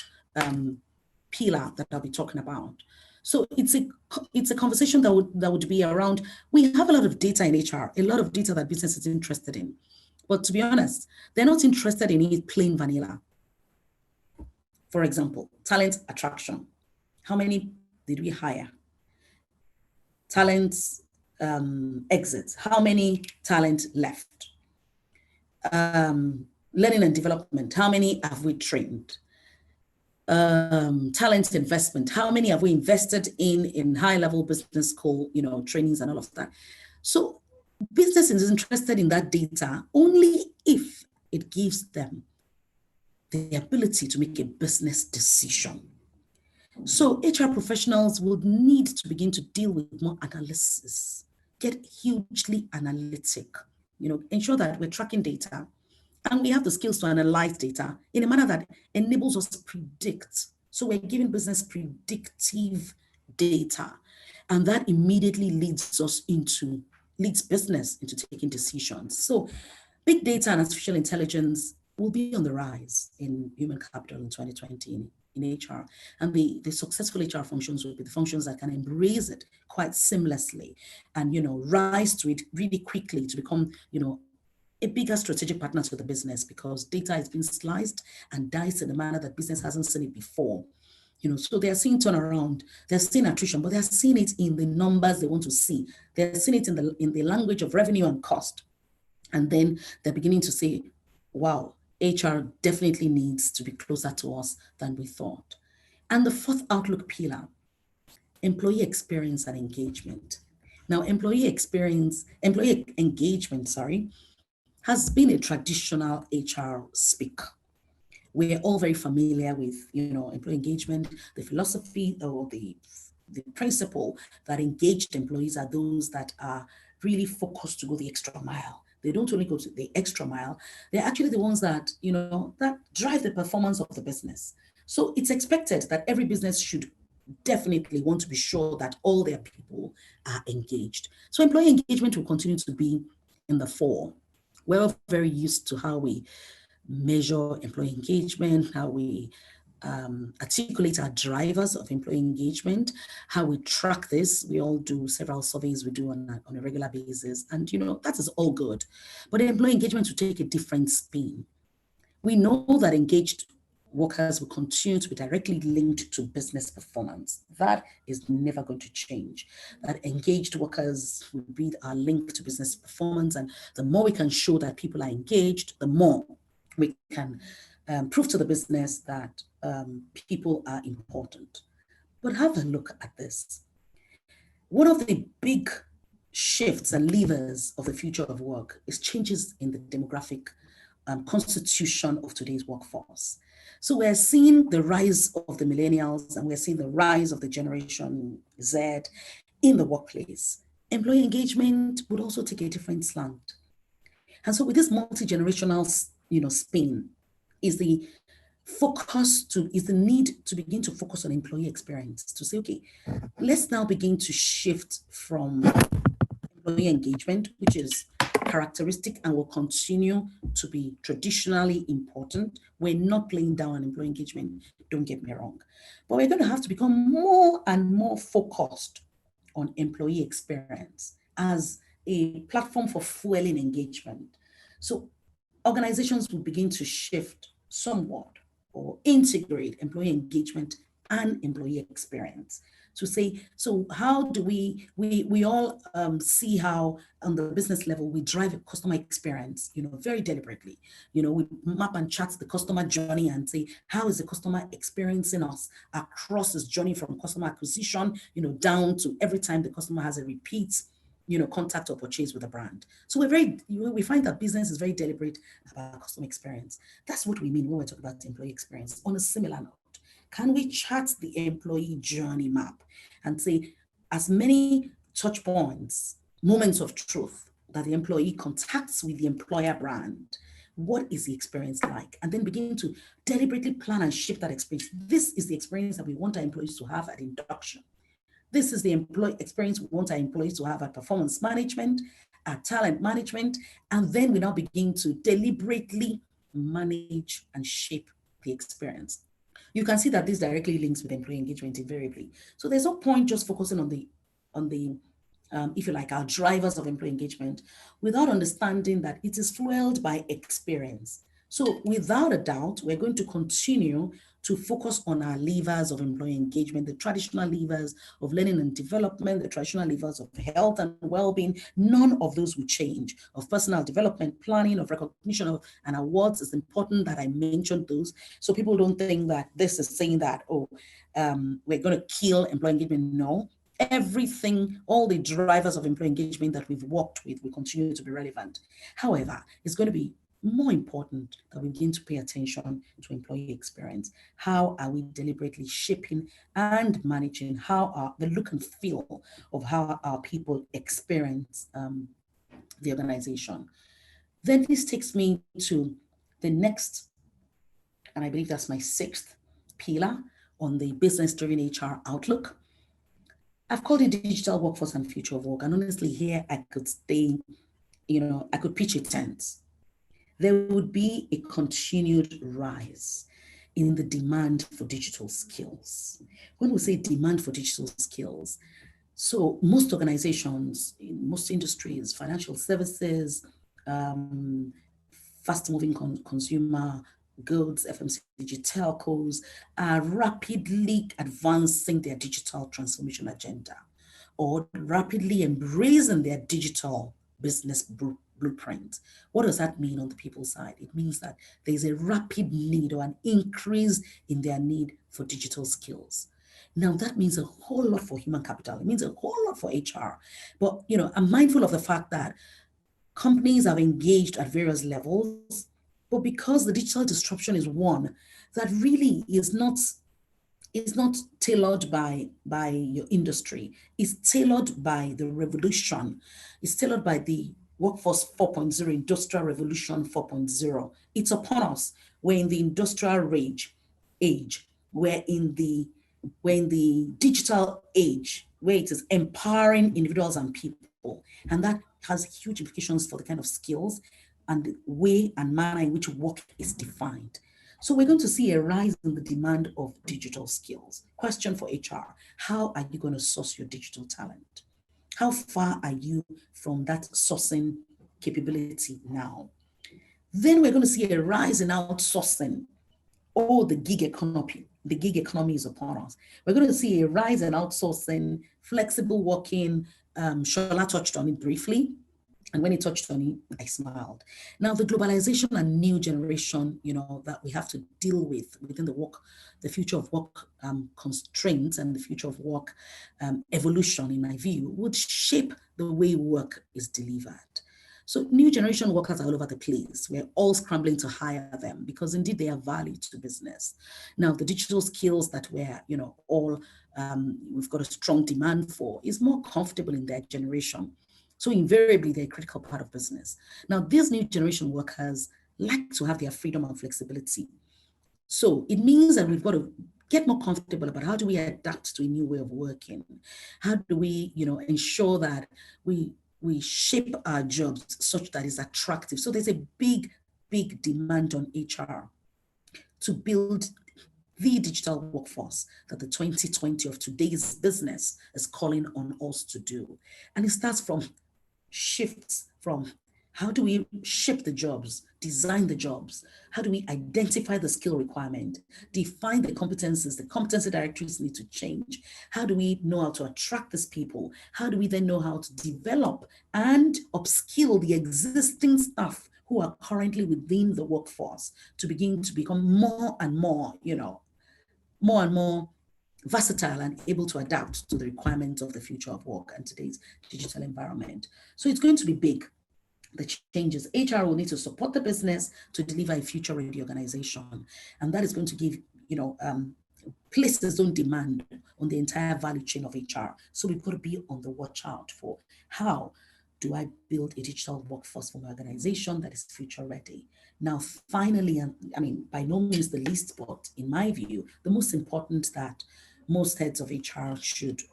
pillar that I'll be talking about. So it's a conversation that would be around, we have a lot of data in HR, a lot of data that business is interested in. But to be honest, they're not interested in it plain vanilla. For example, talent attraction. How many did we hire? Talent exits. How many talent left? Learning and development. How many have we trained? Talent investment. How many have we invested in high-level business school, trainings and all of that? So business is interested in that data only if it gives them the ability to make a business decision. So HR professionals would need to begin to deal with more analysis, get hugely analytic, ensure that we're tracking data and we have the skills to analyze data in a manner that enables us to predict. So we're giving business predictive data, and that immediately leads business into taking decisions. So big data and artificial intelligence will be on the rise in human capital in 2020 in HR. And the successful HR functions will be the functions that can embrace it quite seamlessly and, rise to it really quickly to become, a bigger strategic partner to the business, because data is being sliced and diced in a manner that business hasn't seen it before. So they're seeing turnaround, they're seeing attrition, but they're seeing it in the numbers they want to see. They're seeing it in the language of revenue and cost. And then they're beginning to say, wow, HR definitely needs to be closer to us than we thought. And the 4th Outlook pillar, employee experience and engagement. Now, employee engagement, has been a traditional HR speak. We're all very familiar with, employee engagement, the philosophy or the principle that engaged employees are those that are really focused to go the extra mile. They don't only go to the extra mile, they're actually the ones that, that drive the performance of the business. So it's expected that every business should definitely want to be sure that all their people are engaged. So employee engagement will continue to be in the fore. We're very used to how we measure employee engagement, how we articulate our drivers of employee engagement, how we track this. We all do several surveys we do on a regular basis. And, that is all good. But employee engagement will take a different spin. We know that engaged workers will continue to be directly linked to business performance. That is never going to change. That engaged workers will be our link to business performance. And the more we can show that people are engaged, the more we can prove to the business that people are important. But have a look at this. One of the big shifts and levers of the future of work is changes in the demographic constitution of today's workforce. So we're seeing the rise of the millennials and we're seeing the rise of the Generation Z in the workplace. Employee engagement would also take a different slant. And so with this multi-generational, spin is the need to begin to focus on employee experience, to say, okay, let's now begin to shift from employee engagement, which is characteristic and will continue to be traditionally important. We're not playing down on employee engagement, don't get me wrong. But we're going to have to become more and more focused on employee experience as a platform for fueling engagement. So organizations will begin to shift somewhat or integrate employee engagement and employee experience. To say, so how do we all see how on the business level we drive a customer experience, very deliberately. We map and chart the customer journey and say, how is the customer experiencing us across this journey from customer acquisition, down to every time the customer has a repeat, contact or purchase with a brand. So we find that business is very deliberate about customer experience. That's what we mean when we talk about employee experience. On a similar note, can we chart the employee journey map and say, as many touch points, moments of truth that the employee contacts with the employer brand, what is the experience like? And then begin to deliberately plan and shape that experience. This is the experience that we want our employees to have at induction. This is the employee experience we want our employees to have at performance management, at talent management, and then we now begin to deliberately manage and shape the experience. You can see that this directly links with employee engagement invariably. So there's no point just focusing on the if you like, our drivers of employee engagement without understanding that it is fueled by experience. So without a doubt, we're going to continue to focus on our levers of employee engagement, the traditional levers of learning and development, the traditional levers of health and well-being. None of those will change. Of personal development, planning, of recognition of and awards. It's important that I mention those so people don't think that this is saying that, we're going to kill employee engagement. No. Everything, all the drivers of employee engagement that we've worked with will continue to be relevant. However, it's going to be more important that we begin to pay attention to employee experience. How are we deliberately shaping and managing the look and feel of how our people experience the organization? Then this takes me to the next, and I believe that's my 6th pillar on the business-driven HR outlook. I've called it digital workforce and future of work. And honestly, here I could stay, I could pitch a tent. There would be a continued rise in the demand for digital skills. When we say demand for digital skills, so most organizations, in most industries, financial services, fast-moving consumer goods, FMCG telcos, are rapidly advancing their digital transformation agenda or rapidly embracing their digital business blueprint. What does that mean on the people side? It means that there's a rapid need or an increase in their need for digital skills. Now that means a whole lot for human capital. It means a whole lot for HR. But I'm mindful of the fact that companies have engaged at various levels, but because the digital disruption is one that really is not tailored by your industry. It's tailored by the revolution. It's tailored by the Workforce 4.0, Industrial Revolution 4.0. It's upon us. We're in the industrial age. We're in the digital age where it is empowering individuals and people. And that has huge implications for the kind of skills and the way and manner in which work is defined. So we're going to see a rise in the demand of digital skills. Question for HR, how are you going to source your digital talent? How far are you from that sourcing capability now? Then we're going to see a rise in outsourcing. The gig economy is upon us. We're going to see a rise in outsourcing, flexible working. Shola touched on it briefly. And when he touched on it, I smiled. Now, the globalization and new generation, that we have to deal with within the future of work constraints and the future of work evolution, in my view, would shape the way work is delivered. So new generation workers are all over the place. We're all scrambling to hire them because indeed they are value to business. Now, the digital skills that we're, we've got a strong demand for is more comfortable in their generation. So invariably, they're a critical part of business. Now, these new generation workers like to have their freedom and flexibility. So it means that we've got to get more comfortable about how do we adapt to a new way of working? How do we, ensure that we shape our jobs such that it's attractive? So there's a big, big demand on HR to build the digital workforce that the 2020 of today's business is calling on us to do. And it starts from shifts from How do we shape the jobs, design the jobs? How do we identify the skill requirement, define the competency directories need to change? How do we know how to attract these people? How do we then know how to develop and upskill the existing staff who are currently within the workforce to begin to become more and more, more and more versatile and able to adapt to the requirements of the future of work and today's digital environment? So it's going to be big. The changes. HR will need to support the business to deliver a future-ready organization, and that is going to give, place its own demand on the entire value chain of HR. So we've got to be on the watch out for how do I build a digital workforce for my organization that is future-ready. Now, finally, and I mean, by no means the least, but in my view, the most important that most heads of HR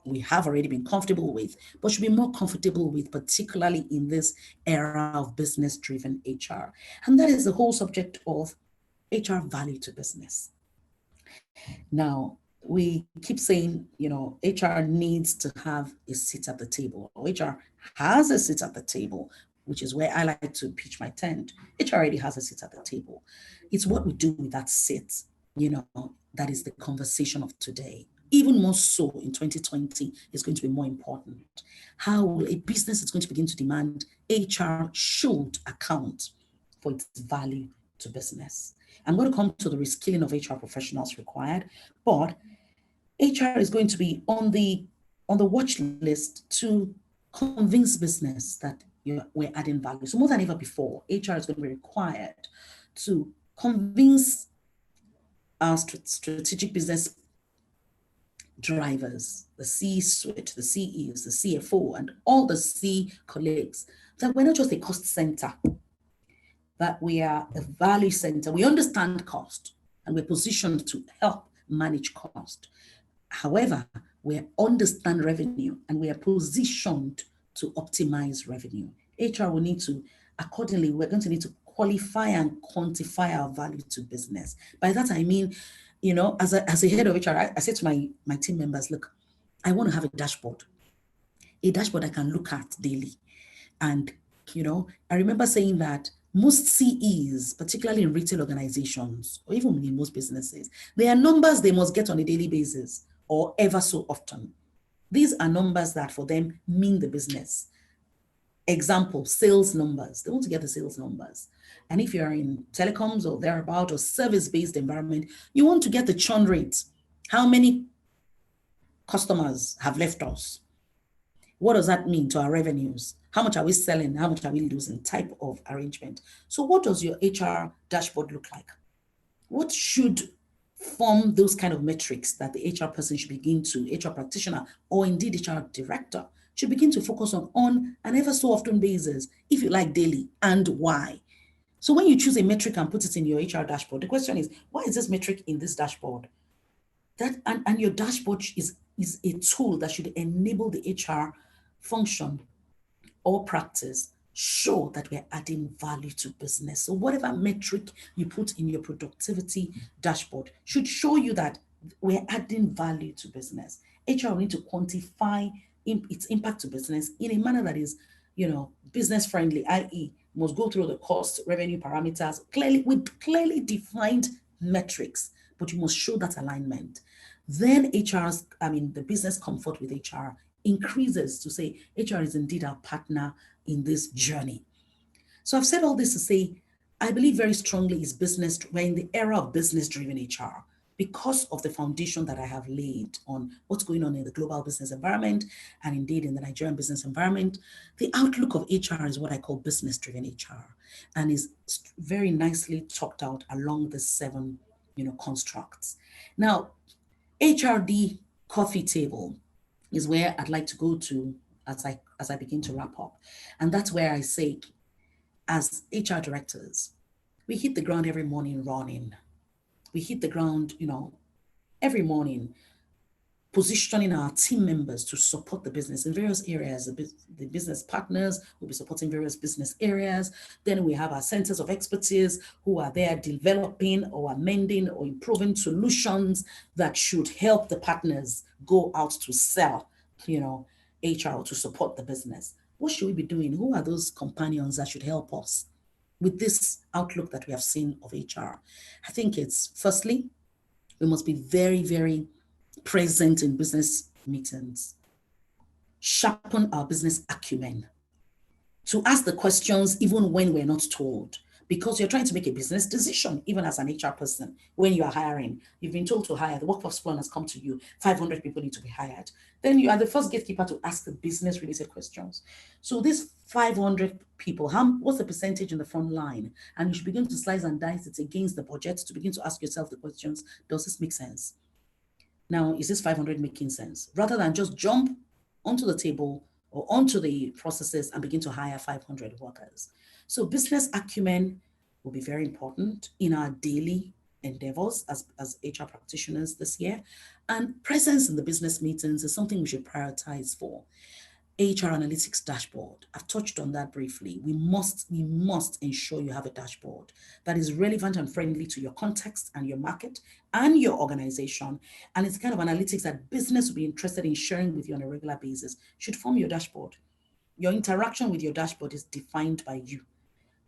we have already been comfortable with, but should be more comfortable with, particularly in this era of business-driven HR. And that is the whole subject of HR value to business. Now, we keep saying, HR needs to have a seat at the table. HR has a seat at the table, which is where I like to pitch my tent. HR already has a seat at the table. It's what we do with that seat, that is the conversation of today. Even more so in 2020 is going to be more important. How a business is going to begin to demand HR should account for its value to business. I'm going to come to the reskilling of HR professionals required, but HR is going to be on the watch list to convince business that we're adding value. So more than ever before, HR is going to be required to convince our strategic business drivers, the C-suite, the CEOs, the CFO, and all the C colleagues, that we're not just a cost center, that we are a value center. We understand cost and we're positioned to help manage cost. However, we understand revenue and we are positioned to optimize revenue. HR will need to, accordingly, we're going to need to qualify and quantify our value to business. By that, I mean, as a head of HR, I said to my team members, look, I want to have a dashboard I can look at daily. And, I remember saying that most CEs, particularly in retail organizations, or even in most businesses, there are numbers they must get on a daily basis or ever so often. These are numbers that for them mean the business. Example, sales numbers. They want to get the sales numbers. And if you're in telecoms or thereabout or service-based environment, you want to get the churn rate. How many customers have left us? What does that mean to our revenues? How much are we selling? How much are we losing? Type of arrangement. So what does your HR dashboard look like? What should form those kind of metrics that the HR person should begin to, HR practitioner, or indeed HR director, should begin to focus on an ever so often basis, if you like daily, and why? So when you choose a metric and put it in your HR dashboard, the question is, why is this metric in this dashboard? And your dashboard is a tool that should enable the HR function or practice show that we're adding value to business. So whatever metric you put in your productivity dashboard should show you that we're adding value to business. HR will need to quantify its impact to business in a manner that is, business friendly, i.e. must go through the cost, revenue parameters, with clearly defined metrics, but you must show that alignment. Then the business comfort with HR increases to say HR is indeed our partner in this journey. So I've said all this to say, I believe very strongly we're in the era of business-driven HR because of the foundation that I have laid on what's going on in the global business environment and indeed in the Nigerian business environment. The outlook of HR is what I call business-driven HR and is very nicely talked out along the 7 constructs. Now, HRD coffee table is where I'd like to go to as I begin to wrap up. And that's where I say, as HR directors, we hit the ground every morning running. We hit the ground, every morning, positioning our team members to support the business in various areas. The business partners will be supporting various business areas. Then we have our centers of expertise who are there developing or amending or improving solutions that should help the partners go out to sell, HR to support the business. What should we be doing? Who are those companions that should help us with this outlook that we have seen of HR? I think it's firstly, we must be very, very present in business meetings, sharpen our business acumen, to ask the questions even when we're not told, because you're trying to make a business decision, even as an HR person. When you are hiring, you've been told to hire, the workforce plan has come to you, 500 people need to be hired. Then you are the first gatekeeper to ask the business related questions. So these 500 people, what's the percentage in the front line? And you should begin to slice and dice it against the budget to begin to ask yourself the questions, does this make sense? Now, is this 500 making sense? Rather than just jump onto the table or onto the processes and begin to hire 500 workers. So business acumen will be very important in our daily endeavors as HR practitioners this year. And presence in the business meetings is something we should prioritize for. HR analytics dashboard. I've touched on that briefly. We must ensure you have a dashboard that is relevant and friendly to your context and your market and your organization. And it's the kind of analytics that business will be interested in sharing with you on a regular basis. Should form your dashboard. Your interaction with your dashboard is defined by you.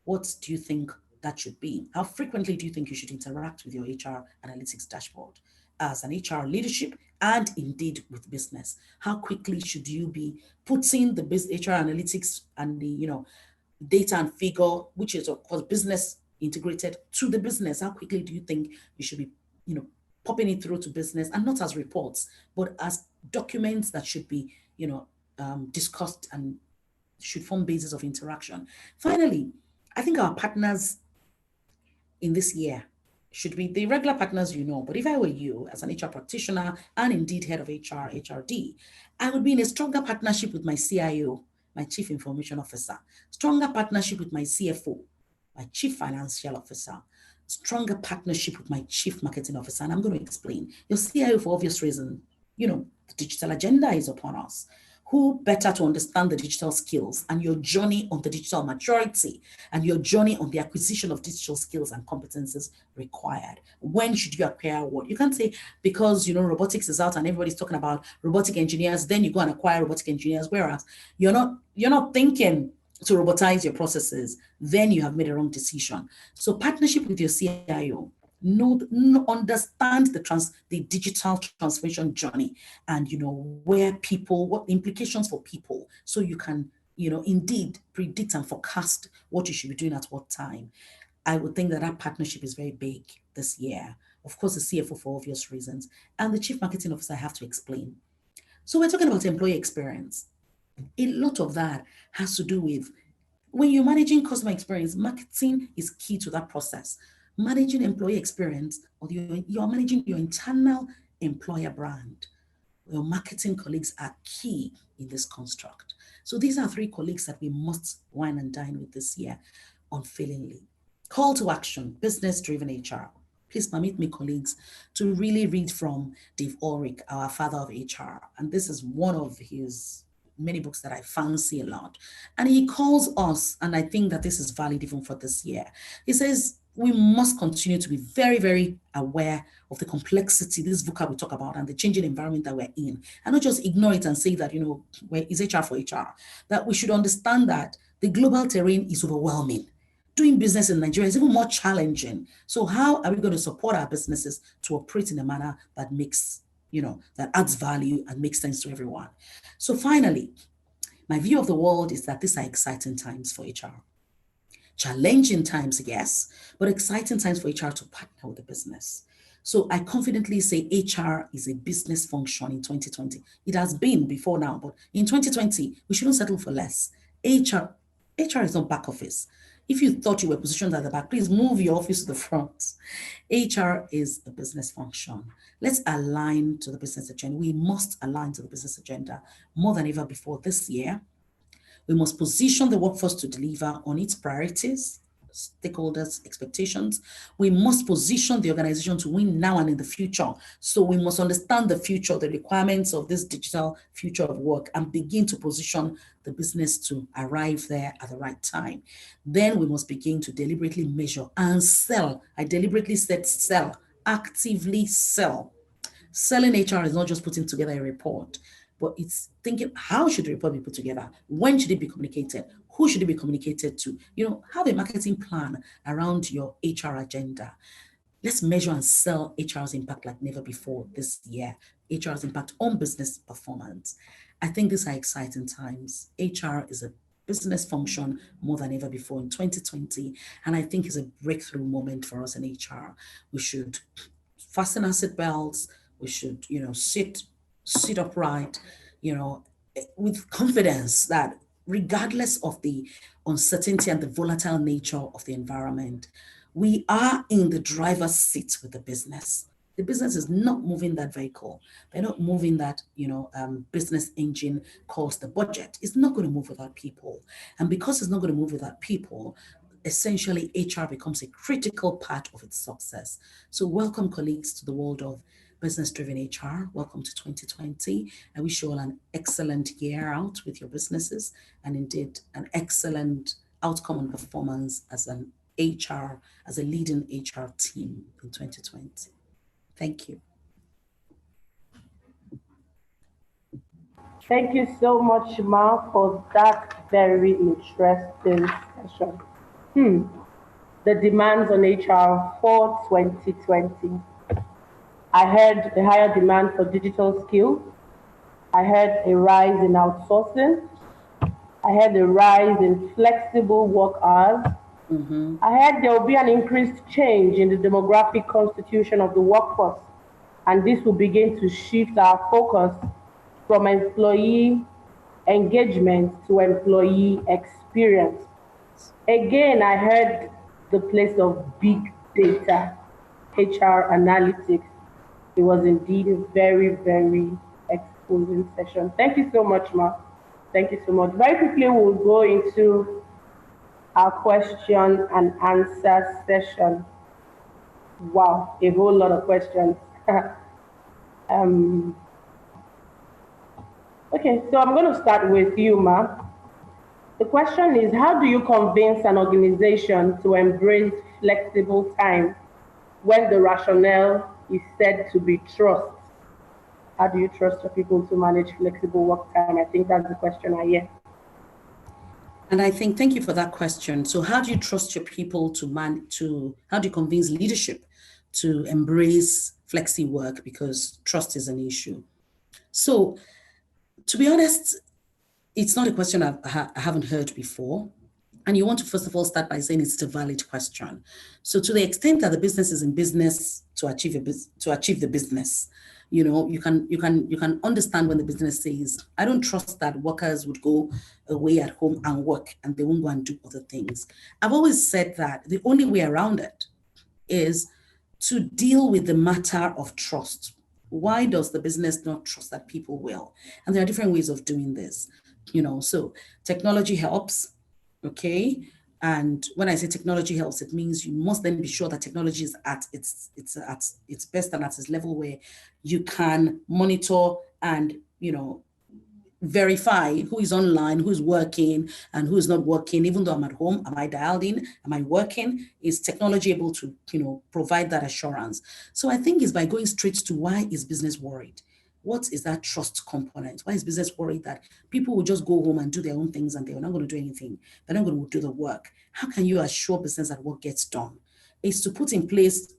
What do you think that should be? How frequently do you think you should interact with your HR analytics dashboard? As an HR leadership and indeed with business, how quickly should you be putting the HR analytics and the data and figure, which is of course business integrated to the business? How quickly do you think you should be popping it through to business, and not as reports, but as documents that should be discussed and should form basis of interaction? Finally, I think our partners in this year should be the regular partners, but if I were you as an HR practitioner and indeed head of HR, HRD, I would be in a stronger partnership with my CIO, my Chief Information Officer, stronger partnership with my CFO, my Chief Financial Officer, stronger partnership with my Chief Marketing Officer. And I'm going to explain. Your CIO, for obvious reason, the digital agenda is upon us. Who better to understand the digital skills and your journey on the digital maturity and your journey on the acquisition of digital skills and competencies required? When should you acquire what? You can't say because robotics is out and everybody's talking about robotic engineers, then you go and acquire robotic engineers, whereas you're not thinking to robotize your processes, then you have made a wrong decision. So partnership with your CIO. Understand the digital transformation journey and where people, what the implications for people, so you can indeed predict and forecast what you should be doing at what time. I would think that partnership is very big this year. Of course, the CFO for obvious reasons, and the Chief Marketing Officer I have to explain. So we're talking about employee experience. A lot of that has to do with when you're managing customer experience, marketing is key to that process. Managing employee experience, or you're managing your internal employer brand. Your marketing colleagues are key in this construct. So these are 3 colleagues that we must wine and dine with this year unfailingly. Call to action, business-driven HR. Please permit me, colleagues, to really read from Dave Ulrich, our father of HR. And this is one of his many books that I fancy a lot. And he calls us, and I think that this is valid even for this year. He says, we must continue to be very, very aware of the complexity this VUCA we talk about and the changing environment that we're in. And not just ignore it and say that, where is HR for HR? That we should understand that the global terrain is overwhelming. Doing business in Nigeria is even more challenging. So how are we going to support our businesses to operate in a manner that makes, that adds value and makes sense to everyone? So finally, my view of the world is that these are exciting times for HR. Challenging times, yes, but exciting times for HR to partner with the business. So I confidently say HR is a business function in 2020. It has been before now, but in 2020, we shouldn't settle for less. HR is not back office. If you thought you were positioned at the back, please move your office to the front. HR is a business function. Let's align to the business agenda. We must align to the business agenda more than ever before this year. We must position the workforce to deliver on its priorities, stakeholders' expectations. We must position the organization to win now and in the future. So we must understand the future, the requirements of this digital future of work, and begin to position the business to arrive there at the right time. Then we must begin to deliberately measure and sell. I deliberately said sell, actively sell. Selling HR is not just putting together a report. but it's thinking, how should the report be put together? When should it be communicated? Who should it be communicated to? Have a marketing plan around your HR agenda. Let's measure and sell HR's impact like never before this year. HR's impact on business performance. I think these are exciting times. HR is a business function more than ever before in 2020. And I think it's a breakthrough moment for us in HR. We should fasten our seatbelts. We should, sit upright, with confidence that regardless of the uncertainty and the volatile nature of the environment, we are in the driver's seat with the business. The business is not moving that vehicle. They're not moving that, business engine called the budget. It's not going to move without people. And because it's not going to move without people, essentially HR becomes a critical part of its success. So welcome, colleagues, to the world of business-driven HR. Welcome to 2020. I wish you all an excellent year out with your businesses, and indeed an excellent outcome and performance as a leading HR team in 2020. Thank you. Thank you so much, Ma, for that very interesting session. The demands on HR for 2020. I heard a higher demand for digital skills. I heard a rise in outsourcing. I heard a rise in flexible work hours. I heard there will be an increased change in the demographic constitution of the workforce, and this will begin to shift our focus from employee engagement to employee experience. Again, I heard the place of big data, HR analytics. It was indeed a very, very exposing session. Thank you so much, Ma. Thank you so much. Very quickly, we'll go into our question and answer session. Wow, a whole lot of questions. Okay, so I'm going to start with you, Ma. The question is, how do you convince an organization to embrace flexible time when the rationale is said to be trust? How do you trust your people to manage flexible work time? I think that's the question I hear. And I think, thank you for that question. So how do you trust your people how do you convince leadership to embrace flexi work, because trust is an issue? So to be honest, it's not a question I haven't heard before. And you want to, first of all, start by saying it's a valid question. So to the extent that the business is in business to achieve the business, you can understand when the business says, I don't trust that workers would go away at home and work and they won't go and do other things. I've always said that the only way around it is to deal with the matter of trust. Why does the business not trust that people will? And there are different ways of doing this. So technology helps, okay? And when I say technology helps, it means you must then be sure that technology is at its best and at its level where you can monitor and, verify who is online, who's working and who is not working. Even though I'm at home, am I dialed in? Am I working? Is technology able to, provide that assurance? So I think it's by going straight to, why is business worried? What is that trust component? Why is business worried that people will just go home and do their own things and they're not going to do anything? They're not going to do the work. How can you assure business that work gets done? It's to put in place,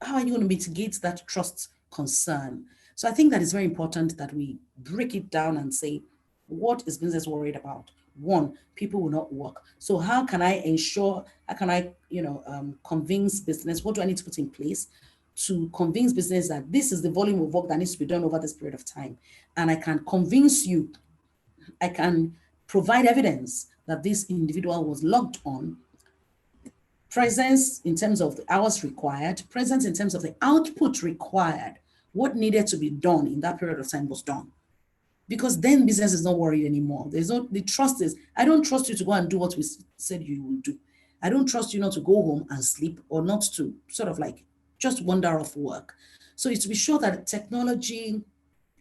how are you going to mitigate that trust concern? So I think that it's very important that we break it down and say, what is business worried about? One, people will not work. So how can I convince business? What do I need to put in place to convince business that this is the volume of work that needs to be done over this period of time? And I can convince you, I can provide evidence that this individual was logged on, presence in terms of the hours required, presence in terms of the output required, what needed to be done in that period of time was done. Because then business is not worried anymore. The trust is, I don't trust you to go and do what we said you will do. I don't trust you not to go home and sleep, or not to sort of like just wander off work. So it's to be sure that technology,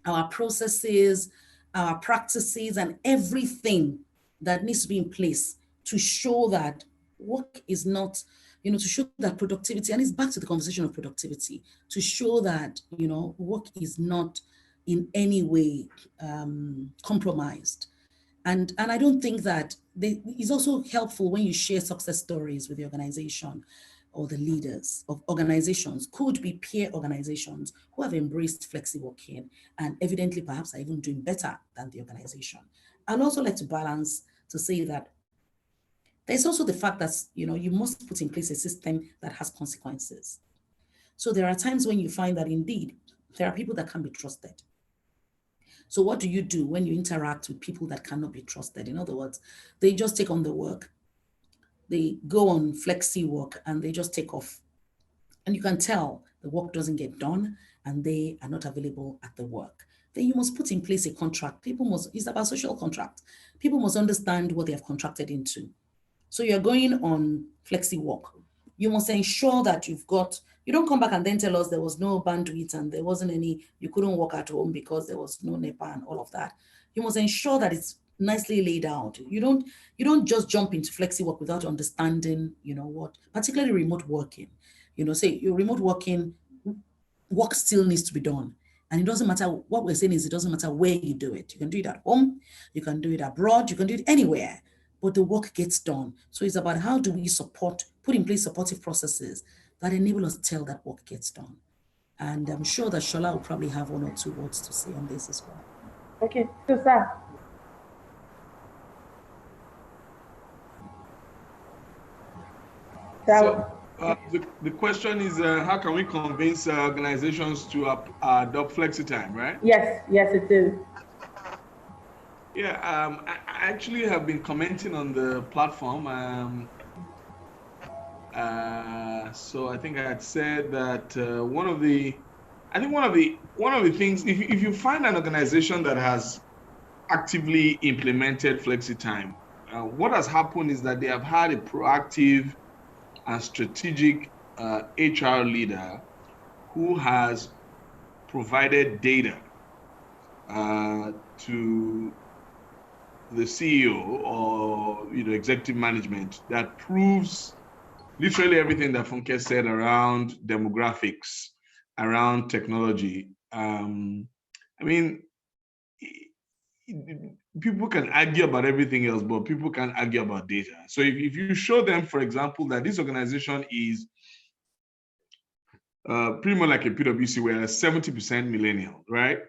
our processes, our practices, and everything that needs to be in place to show that work is not, to show that productivity, and it's back to the conversation of productivity, to show that, work is not in any way compromised. And I don't think that it's also helpful when you share success stories with the organization or the leaders of organizations, could be peer organizations who have embraced flexi working and evidently perhaps are even doing better than the organization. I'd also like to balance to say that there's also the fact that, you know, you must put in place a system that has consequences. So there are times when you find that indeed there are people that can't be trusted. So what do you do when you interact with people that cannot be trusted? In other words, they just take on the work, they go on flexi work and they just take off. And you can tell the work doesn't get done and they are not available at the work. Then you must put in place a contract. It's about social contract. People must understand what they have contracted into. So you're going on flexi work. You must ensure that you don't come back and then tell us there was no bandwidth and there wasn't any, you couldn't work at home because there was no NEPA and all of that. You must ensure that it's nicely laid out. You don't just jump into flexi work without understanding, you know what, particularly remote working. You know, say you're remote working, work still needs to be done. And it doesn't matter, what we're saying is it doesn't matter where you do it. You can do it at home, you can do it abroad, you can do it anywhere, but the work gets done. So it's about how do we put in place supportive processes that enable us to tell that work gets done. And I'm sure that Shola will probably have 1 or 2 words to say on this as well. Okay, so sir. So the question is, how can we convince organizations to adopt FlexiTime, right? Yes, it is. Yeah, I actually have been commenting on the platform. So I think I had said that one of the things, if you find an organization that has actively implemented FlexiTime, what has happened is that they have had a proactive and strategic HR leader who has provided data to the CEO or executive management that proves literally everything that Funke said around demographics, around technology. I mean, people can argue about everything else, but people can't argue about data. So if you show them, for example, that this organization is pretty much like a PwC, where 70% millennial, right?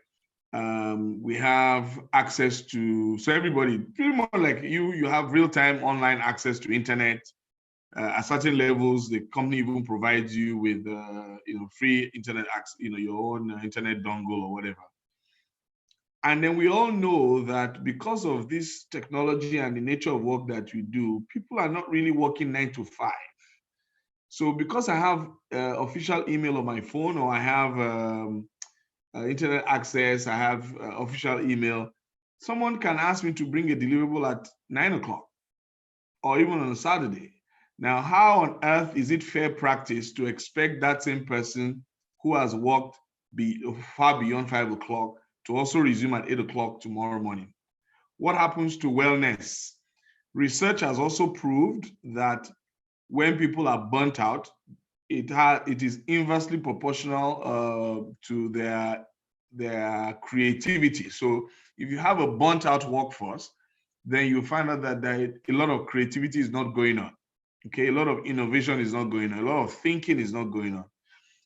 We have access to, so everybody, pretty much like you have real-time online access to internet. At certain levels, the company even provides you with free internet access, your own internet dongle or whatever. And then we all know that because of this technology and the nature of work that we do, people are not really working 9 to 5. So because I have official email on my phone, or I have internet access, I have official email, someone can ask me to bring a deliverable at 9 o'clock or even on a Saturday. Now, how on earth is it fair practice to expect that same person who has worked far beyond 5 o'clock to also resume at 8 o'clock tomorrow morning? What happens to wellness? Research has also proved that when people are burnt out, it is inversely proportional to their creativity. So if you have a burnt out workforce, then you find out that a lot of creativity is not going on. Okay, a lot of innovation is not going on, a lot of thinking is not going on.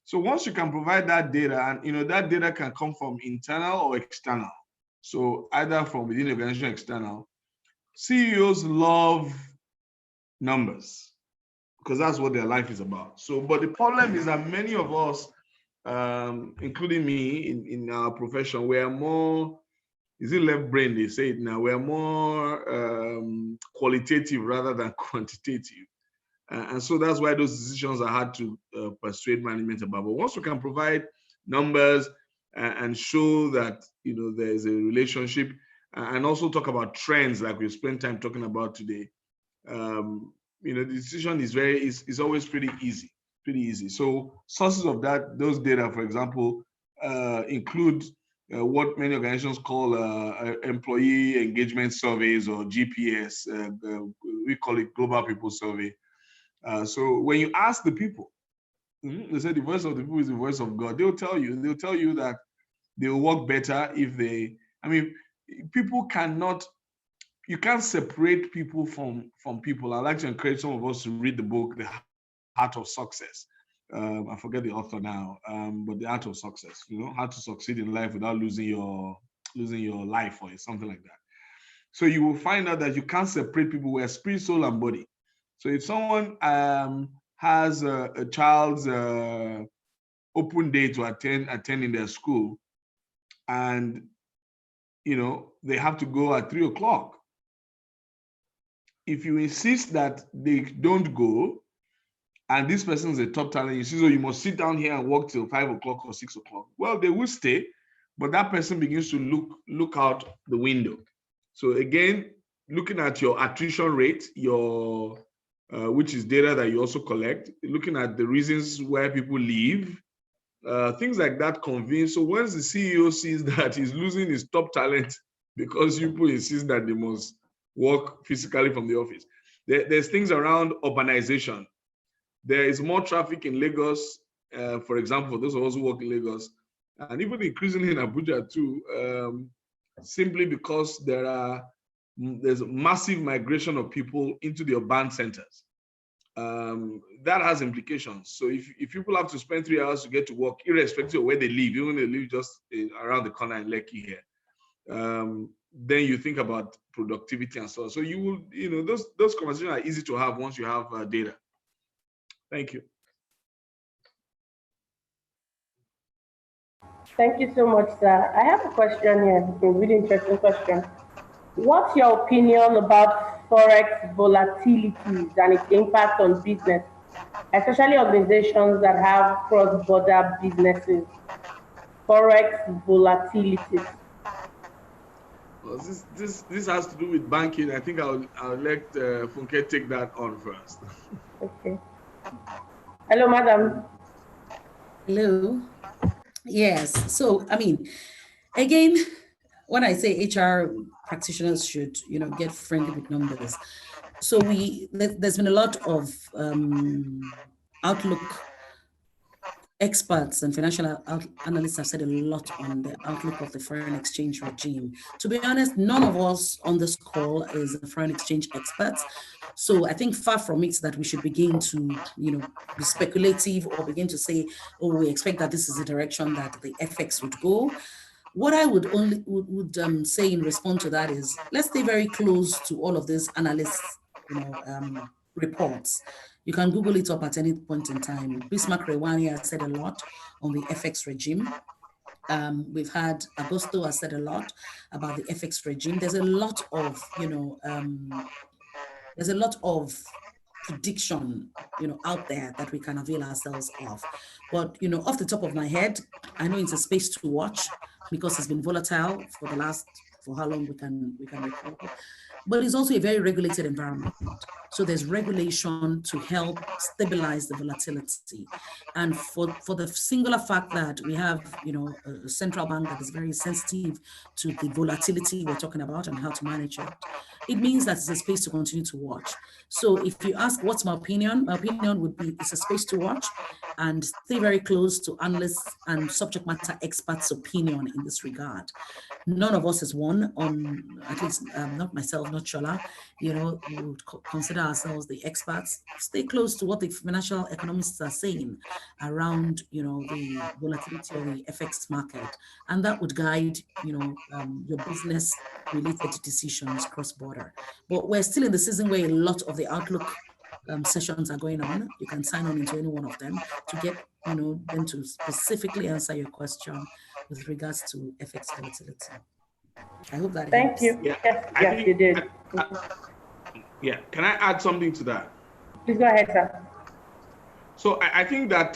So once you can provide that data, and that data can come from internal or external. So either from within the organization or external. CEOs love numbers because that's what their life is about. So, but the problem is that many of us, including me in our profession, we are more, is it left brain, they say it now, we're more qualitative rather than quantitative. And so that's why those decisions are hard to persuade management about. But once we can provide numbers and show that there's a relationship, and also talk about trends like we spent time talking about today, the decision is always pretty easy. So sources of those data, for example, include what many organizations call employee engagement surveys, or GPS. We call it Global People Survey. So when you ask the people, they say the voice of the people is the voice of God. They'll tell you that they will work better if they, I mean, people cannot, you can't separate people from people. I'd like to encourage some of us to read the book, The Art of Success. I forget the author now, but The Art of Success, how to succeed in life without losing your life or something like that. So you will find out that you can't separate people. We're spirit, soul, and body. So if someone has a child's open day to attend in their school, and they have to go at 3 o'clock. If you insist that they don't go, and this person is a top talent, you say, so you must sit down here and work till 5 o'clock or 6 o'clock. Well, they will stay, but that person begins to look out the window. So again, looking at your attrition rate, your which is data that you also collect, looking at the reasons why people leave, things like that convince. So once the CEO sees that he's losing his top talent because people insist that they must work physically from the office, there's things around urbanization. There is more traffic in Lagos, for example, for those of us who work in Lagos, and even increasingly in Abuja too, simply because there's a massive migration of people into the urban centers. That has implications. So if people have to spend 3 hours to get to work, irrespective of where they live, even if they live just around the corner in Lekki here, then you think about productivity and so on. So you will, those conversations are easy to have once you have data. Thank you. Thank you so much, sir. I have a question here, a really interesting question. What's your opinion about Forex volatilities and its impact on business, especially organizations that have cross-border businesses? Forex volatilities. Well, this has to do with banking. I think I'll let Funke take that on first. Okay. Hello, madam. Hello. Yes. So, I mean, again, when I say HR practitioners should, get friendly with numbers. So there's been a lot of outlook experts and financial analysts have said a lot on the outlook of the foreign exchange regime. To be honest, none of us on this call is a foreign exchange expert. So I think far from it that we should begin to, be speculative or begin to say, oh, we expect that this is the direction that the FX would go. What I would say in response to that is, let's stay very close to all of these analysts, reports. You can Google it up at any point in time. Bismarck Rewani has said a lot on the FX regime. We've had Augusto has said a lot about the FX regime. There's a lot of, there's a lot of prediction, out there that we can avail ourselves of. But, off the top of my head, I know it's a space to watch because it's been volatile for how long we can recall. But it's also a very regulated environment. So there's regulation to help stabilize the volatility. And for the singular fact that we have, a central bank that is very sensitive to the volatility we're talking about and how to manage it, it means that it's a space to continue to watch. So if you ask what's my opinion would be it's a space to watch and stay very close to analysts and subject matter experts' opinion in this regard. None of us has won on, at least not myself, not Shola, we would consider ourselves the experts. Stay close to what the financial economists are saying around, the volatility of the FX market. And that would guide, your business related decisions cross-border. But we're still in the season where a lot of the outlook sessions are going on. You can sign on into any one of them to get, them to specifically answer your question with regards to FX volatility. I hope that Thank helps. you. Yeah, yes, you did. Yeah, can I add something to that? Please go ahead, sir. So I think that,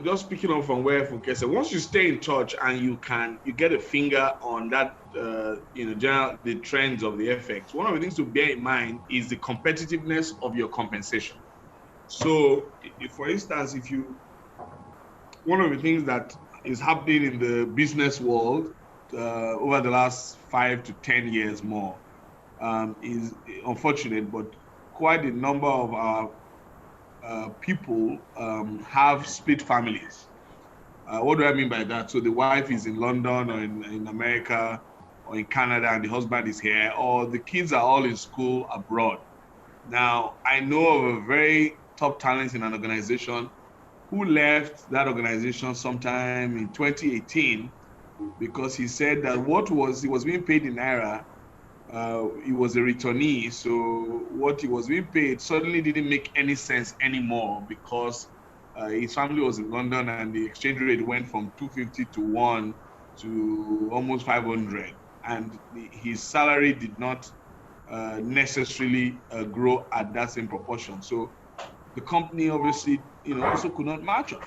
just picking up from where Funke said, once you stay in touch and you get a finger on that, the trends of the FX, one of the things to bear in mind is the competitiveness of your compensation. So for instance, one of the things that is happening in the business world over the last 5 to 10 years more is unfortunate, but quite a number of our people have split families. What do I mean by that? So the wife is in London or in America or in Canada and the husband is here, or the kids are all in school abroad. Now, I know of a very top talent in an organization who left that organization sometime in 2018 because he said that he was being paid in Naira, he was a returnee. So what he was being paid suddenly didn't make any sense anymore because his family was in London and the exchange rate went from 250 to 1 to almost 500. And his salary did not necessarily grow at that same proportion. So the company obviously, also could not match up.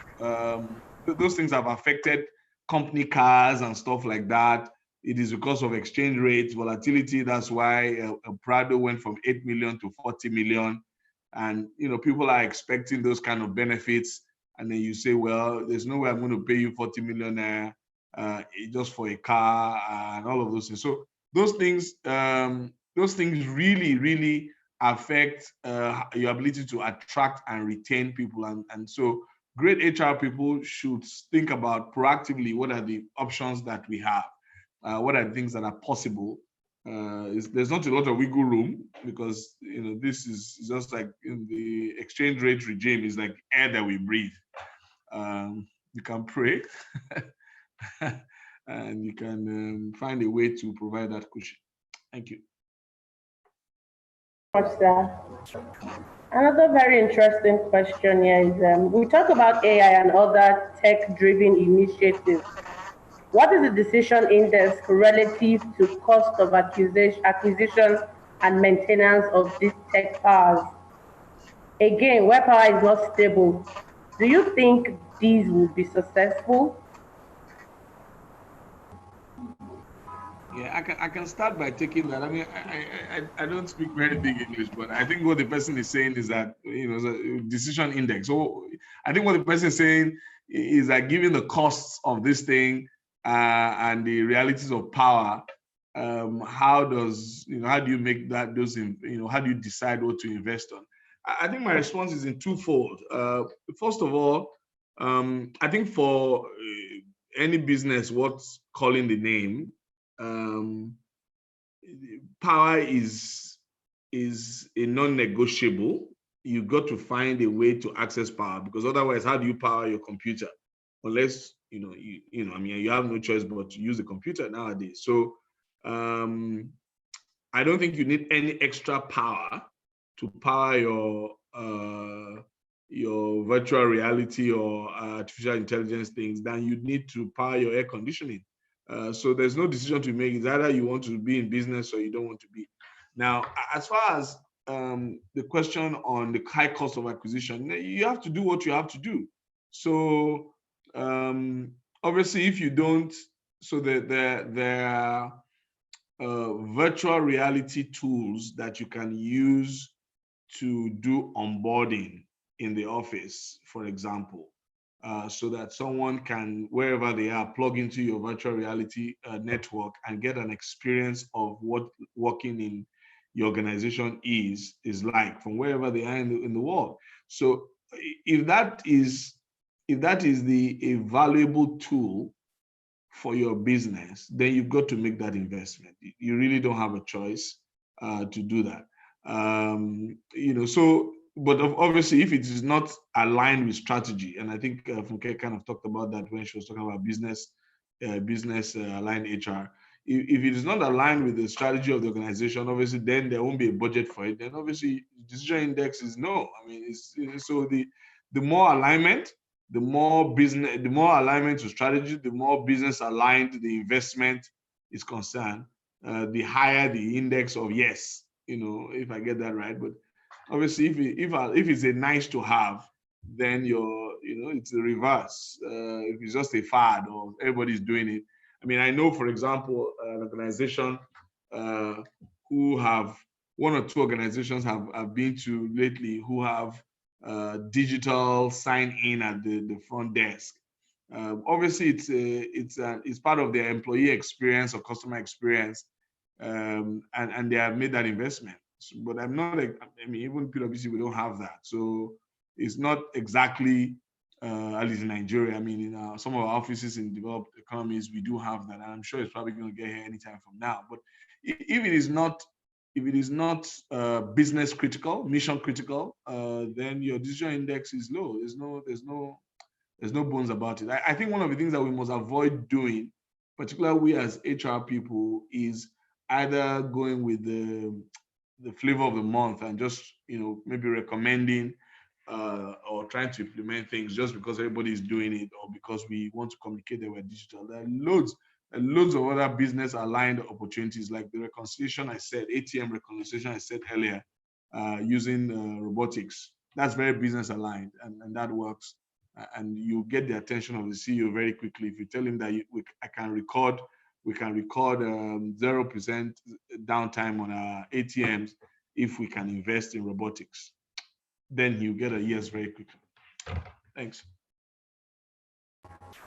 Those things have affected company cars and stuff like that. It is because of exchange rates, volatility. That's why Prado went from 8 million to 40 million. And, people are expecting those kind of benefits. And then you say, well, there's no way I'm going to pay you 40 million just for a car and all of those things. So those things really, really affect your ability to attract and retain people. And so great HR people should think about proactively what are the options that we have, what are the things that are possible. There's not a lot of wiggle room because this is just like in the exchange rate regime is like air that we breathe. You can pray and you can find a way to provide that cushion. Thank you. Another very interesting question here is we talk about AI and other tech-driven initiatives. What is the decision index relative to cost of acquisition and maintenance of these tech powers? Again, where power is not stable, do you think these will be successful? Yeah, I can start by taking that. I mean, I don't speak very big English, but I think what the person is saying is that, the decision index. So I think what the person is saying is that given the costs of this thing and the realities of power, how do you make that how do you decide what to invest on? I think my response is in twofold. First of all, I think for any business worth calling the name, power is a non-negotiable. You've got to find a way to access power because otherwise, how do you power your computer? Unless you have no choice but to use the computer nowadays. So I don't think you need any extra power to power your virtual reality or artificial intelligence things than you need to power your air conditioning. So there's no decision to make. It's either you want to be in business or you don't want to be. Now, as far as the question on the high cost of acquisition, you have to do what you have to do. So obviously, if you don't, so there are virtual reality tools that you can use to do onboarding in the office, for example. So that someone can, wherever they are, plug into your virtual reality network and get an experience of what working in your organization is like from wherever they are in the world. So if that is a valuable tool for your business, then you've got to make that investment. You really don't have a choice to do that. So. But obviously, if it is not aligned with strategy, and I think Funke kind of talked about that when she was talking about business aligned HR. If it is not aligned with the strategy of the organization, obviously, then there won't be a budget for it. Then obviously, decision index is no. I mean, so the more alignment, the more alignment to strategy, the more business aligned the investment is concerned, the higher the index of yes. If I get that right, but. Obviously, if it's a nice to have, then it's the reverse. If it's just a fad or everybody's doing it. I mean, I know, for example, an organization who have one or two organizations have been to lately who have digital sign in at the front desk. Obviously, it's part of their employee experience or customer experience, and they have made that investment. But I'm not. I mean, even PwC, we don't have that, so it's not exactly at least in Nigeria. I mean, in some of our offices in developed economies, we do have that, and I'm sure it's probably going to get here anytime from now. But if it is not, business critical, mission critical, then your decision index is low. There's no bones about it. I think one of the things that we must avoid doing, particularly we as HR people, is either going with the flavor of the month and just maybe recommending or trying to implement things just because everybody is doing it or because we want to communicate that we're digital. There are loads of other business aligned opportunities like the reconciliation I said, ATM reconciliation I said earlier, using robotics. That's very business aligned and that works. And you get the attention of the CEO very quickly if you tell him that we can record 0% downtime on our ATMs if we can invest in robotics. Then you get a yes very quickly. Thanks.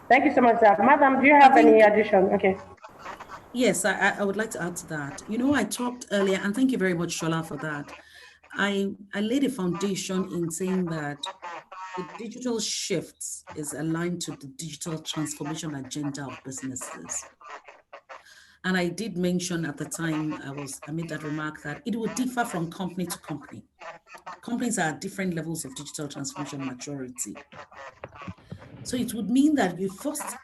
Thank you so much, sir. Madam, do you have any addition? Okay. Yes, I would like to add to that. I talked earlier, and thank you very much, Shola, for that. I laid a foundation in saying that the digital shifts is aligned to the digital transformation agenda of businesses. And I did mention at the time I made that remark that it would differ from company to company. Companies are at different levels of digital transformation maturity. So it would mean that you first,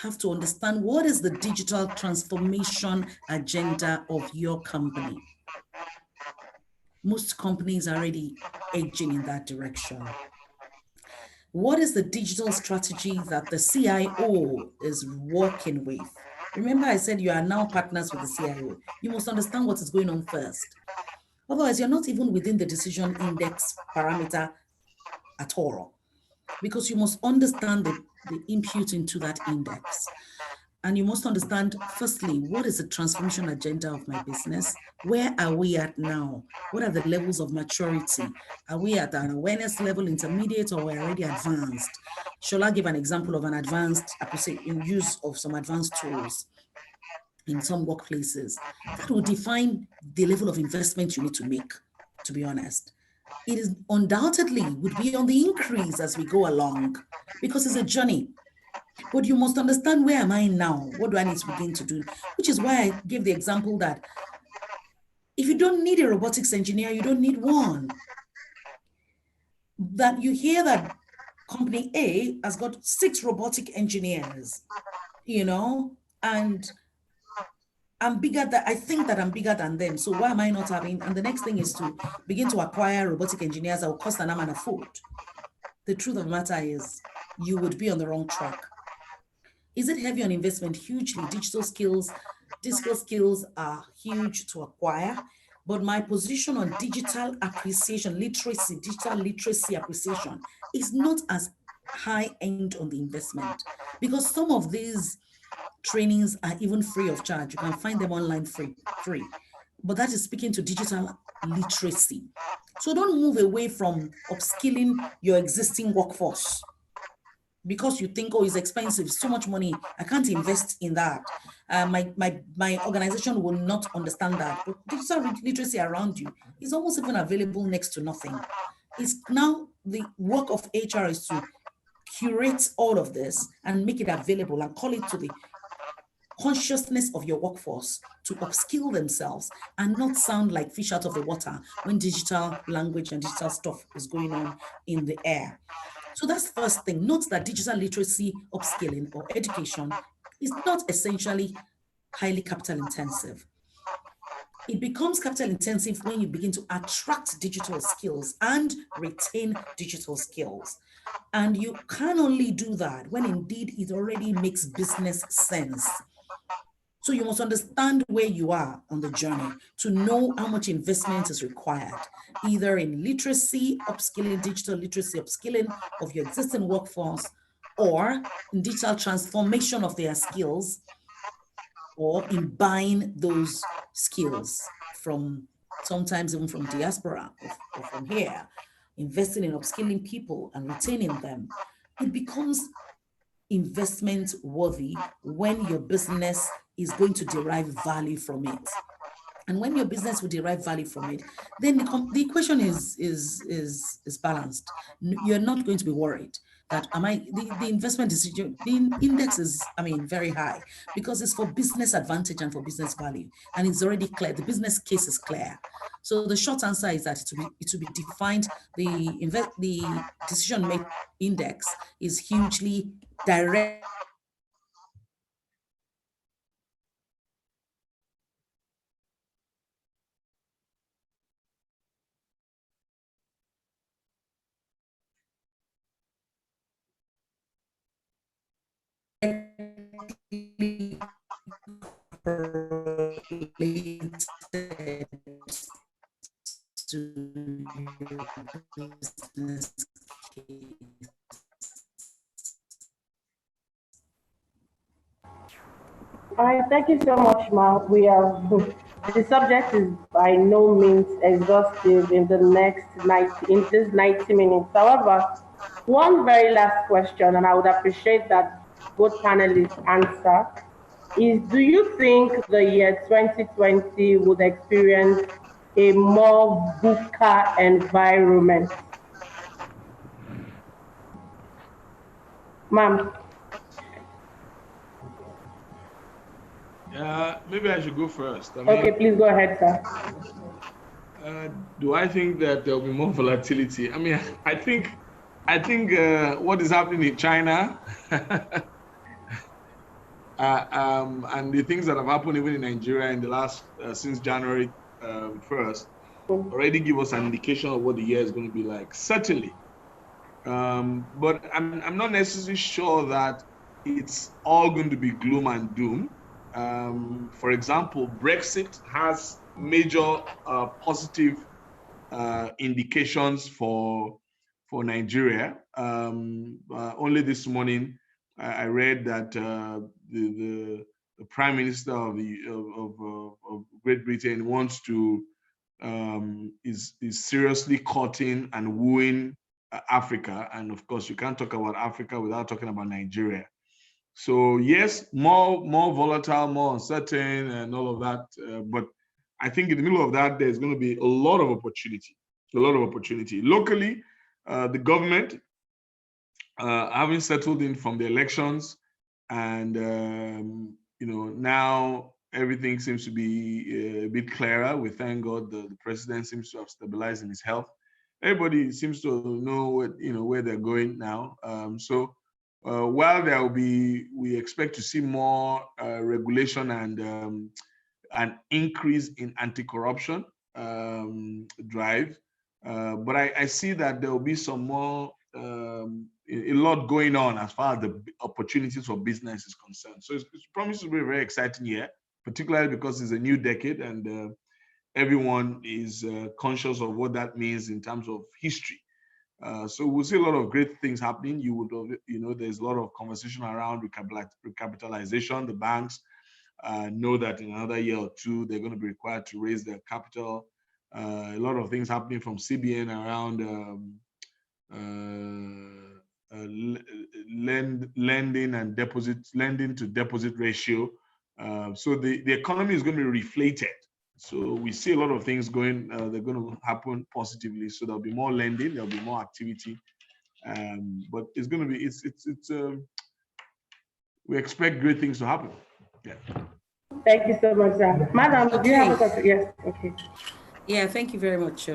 have to understand what is the digital transformation agenda of your company. Most companies are already edging in that direction. What is the digital strategy that the CIO is working with? Remember I said you are now partners with the CIO. You must understand what is going on first. Otherwise, you're not even within the decision index parameter at all, because you must understand the input into that index. And you must understand, firstly, what is the transformation agenda of my business? Where are we at now? What are the levels of maturity? Are we at an awareness level, intermediate, or we're already advanced? Shola give an example of an advanced use of some advanced tools in some workplaces. That will define the level of investment you need to make, to be honest. It is undoubtedly would be on the increase as we go along because it's a journey. But you must understand, where am I now? What do I need to begin to do? Which is why I gave the example that if you don't need a robotics engineer, you don't need one. That you hear that company A has got 6 robotic engineers, and I think that I'm bigger than them. So why am I not having? And the next thing is to begin to acquire robotic engineers that will cost an arm and a foot. The truth of the matter is you would be on the wrong track. Is it heavy on investment? Hugely. Digital skills are huge to acquire. But my position on digital appreciation, digital literacy appreciation is not as high end on the investment, because some of these trainings are even free of charge. You can find them online free. But that is speaking to digital literacy. So don't move away from upskilling your existing workforce because you think, it's expensive, so much money, I can't invest in that. My organization will not understand that. But digital literacy around you is almost even available next to nothing. It's now the work of HR is to curate all of this and make it available and call it to the consciousness of your workforce to upskill themselves and not sound like fish out of the water when digital language and digital stuff is going on in the air. So that's the first thing. Note that digital literacy upskilling or education is not essentially highly capital intensive. It becomes capital intensive when you begin to attract digital skills and retain digital skills. And you can only do that when indeed it already makes business sense. So you must understand where you are on the journey to know how much investment is required, either in literacy, upskilling, digital literacy, upskilling of your existing workforce, or in digital transformation of their skills, or in buying those skills from, sometimes even from diaspora or from here, investing in upskilling people and retaining them. It becomes investment worthy when your business is going to derive value from it. And when your business will derive value from it, then the equation is balanced. You're not going to be worried. that the investment decision, the index is, very high because it's for business advantage and for business value. And it's already clear, the business case is clear. So the short answer is that it will be defined, the decision made index is hugely direct. To your business case. All right, thank you so much, Ma. We have the subject is by no means exhaustive in this 90 minutes. However, one very last question, and I would appreciate that both panelists answer, is do you think the year 2020 would experience a more VUCA environment? Ma'am. Maybe I should go first. Okay, please go ahead, sir. Do I think that there will be more volatility? I think what is happening in China and the things that have happened even in Nigeria in the last since January 1st already give us an indication of what the year is going to be like. Certainly, but I'm not necessarily sure that it's all going to be gloom and doom. For example, Brexit has major positive indications for Nigeria. Only this morning, I read that the Prime Minister of Great Britain wants to is seriously courting and wooing Africa, and of course, you can't talk about Africa without talking about Nigeria. So yes, more volatile, more uncertain, and all of that. But I think in the middle of that, there's going to be a lot of opportunity. Locally, the government, having settled in from the elections, and now everything seems to be a bit clearer. We thank God the president seems to have stabilized in his health. Everybody seems to know where they're going now. While there will be, we expect to see more regulation and an increase in anti-corruption drive, but I see that there will be some more, a lot going on as far as the opportunities for business is concerned. So it's promised to be a very exciting year, particularly because it's a new decade and everyone is conscious of what that means in terms of history. So we'll see a lot of great things happening. There's a lot of conversation around recapitalization. The banks know that in another year or two, they're going to be required to raise their capital. A lot of things happening from CBN around lending to deposit ratio. So the economy is going to be reflated. So we see a lot of things going, they're going to happen positively. So there'll be more lending, there'll be more activity. But it's going to be, we expect great things to happen. Yeah. Thank you so much, sir. Madam, do you have a question? Yes, okay. Yeah, thank you very much,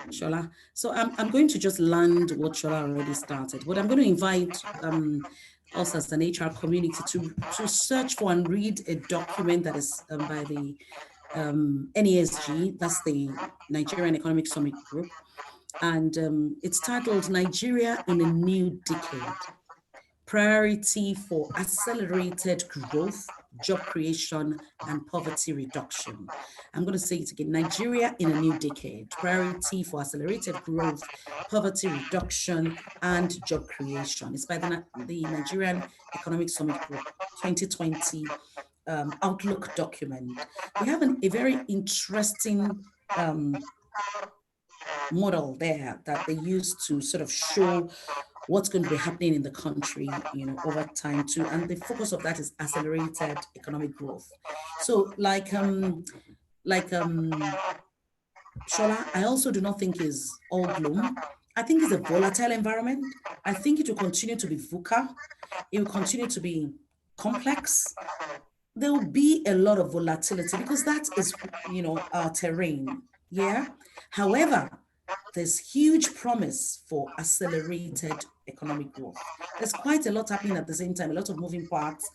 Shola. So I'm going to just land what Shola already started. But I'm going to invite us as an HR community to search for and read a document that is by the NESG, that's the Nigerian Economic Summit Group. And it's titled Nigeria in a New Decade, Priority for Accelerated Growth, Job Creation, and Poverty Reduction. I'm going to say it again, Nigeria in a New Decade, Priority for Accelerated Growth, Poverty Reduction, and Job Creation. It's by the Nigerian Economic Summit Group 2020 Outlook document. We have a very interesting model there that they use to sort of show what's going to be happening in the country, over time too. And the focus of that is accelerated economic growth. So like Shola, I also do not think is all gloom. I think it's a volatile environment. I think it will continue to be VUCA. It will continue to be complex. There will be a lot of volatility because that is, our terrain. Yeah. However, there's huge promise for accelerated economic growth. There's quite a lot happening at the same time, a lot of moving parts,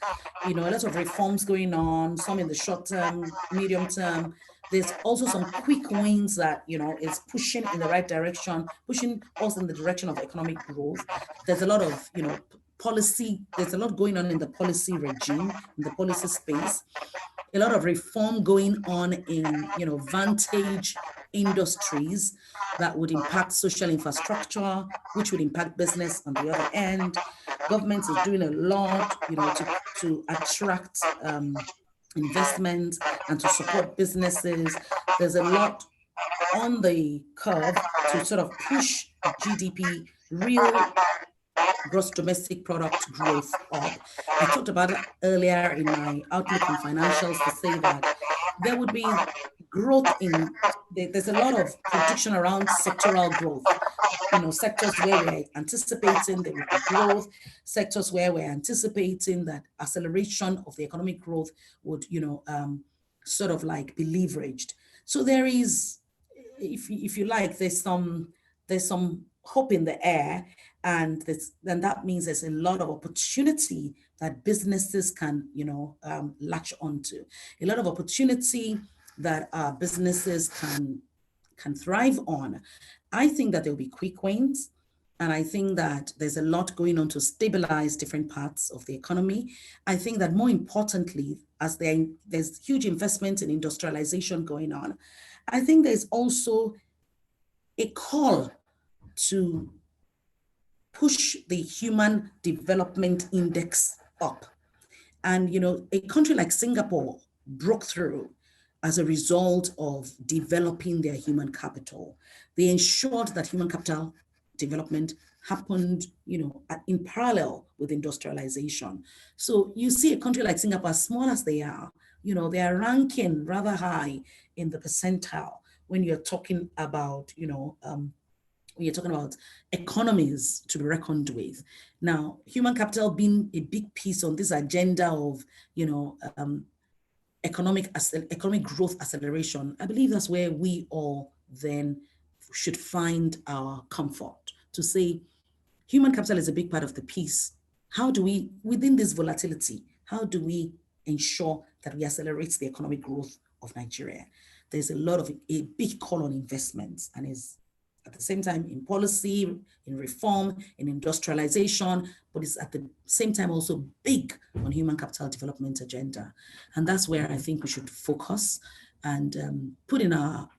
a lot of reforms going on, some in the short term, medium term. There's also some quick wins that, is pushing in the right direction, pushing us in the direction of economic growth. There's a lot of, policy, there's a lot going on in the policy regime, in the policy space, a lot of reform going on in, vantage industries that would impact social infrastructure, which would impact business on the other end. Government is doing a lot, to attract investment and to support businesses. There's a lot on the curve to sort of push GDP, real gross domestic product growth up. I talked about it earlier in my outlook on financials to say that there would be growth there's a lot of prediction around sectoral growth. Sectors where we're anticipating there will be growth, sectors where we're anticipating that acceleration of the economic growth would, sort of like be leveraged. So there is, if you like, there's some hope in the air, and then that means there's a lot of opportunity that businesses can, latch onto, a lot of opportunity that businesses can thrive on. I think that there'll be quick wins, and I think that there's a lot going on to stabilize different parts of the economy. I think that more importantly, as there's huge investment in industrialization going on, I think there's also a call to push the Human Development Index up. And, a country like Singapore broke through as a result of developing their human capital. They ensured that human capital development happened, in parallel with industrialization. So you see a country like Singapore, as small as they are, they are ranking rather high in the percentile when you're talking about, when you're talking about economies to be reckoned with. Now, human capital being a big piece on this agenda of, economic growth acceleration, I believe that's where we all then should find our comfort to say, human capital is a big part of the piece. How do we, within this volatility, how do we ensure that we accelerate the economic growth of Nigeria? There's a big call on investments, and is at the same time in policy, in reform, in industrialization, but it's at the same time also big on human capital development agenda. And that's where I think we should focus and put in our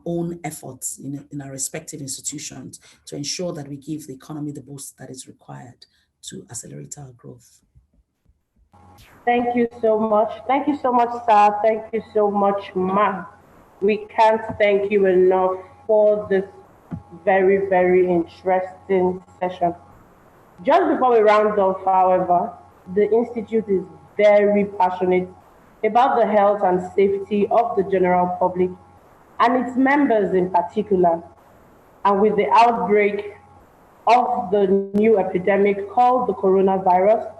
own efforts in our respective institutions to ensure that we give the economy the boost that is required to accelerate our growth. Thank you so much. Thank you so much, sir. Thank you so much, Ma. We can't thank you enough for this very, very interesting session. Just before we round off, however, the Institute is very passionate about the health and safety of the general public and its members in particular. And with the outbreak of the new epidemic called the coronavirus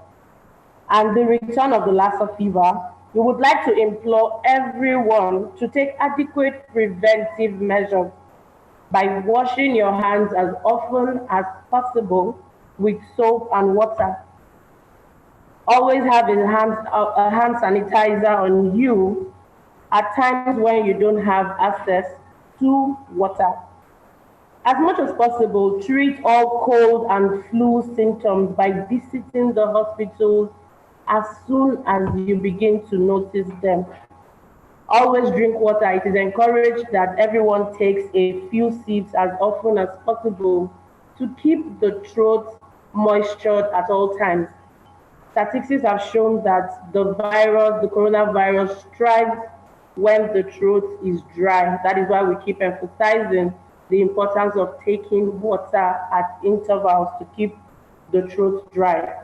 and the return of the Lassa fever, we would like to implore everyone to take adequate preventive measures by washing your hands as often as possible with soap and water. Always have a hand sanitizer on you at times when you don't have access to water. As much as possible, treat all cold and flu symptoms by visiting the hospitals as soon as you begin to notice them. Always drink water. It is encouraged that everyone takes a few sips as often as possible to keep the throat moistured at all times. Statistics have shown that the coronavirus thrives when the throat is dry. That is why we keep emphasizing the importance of taking water at intervals to keep the throat dry.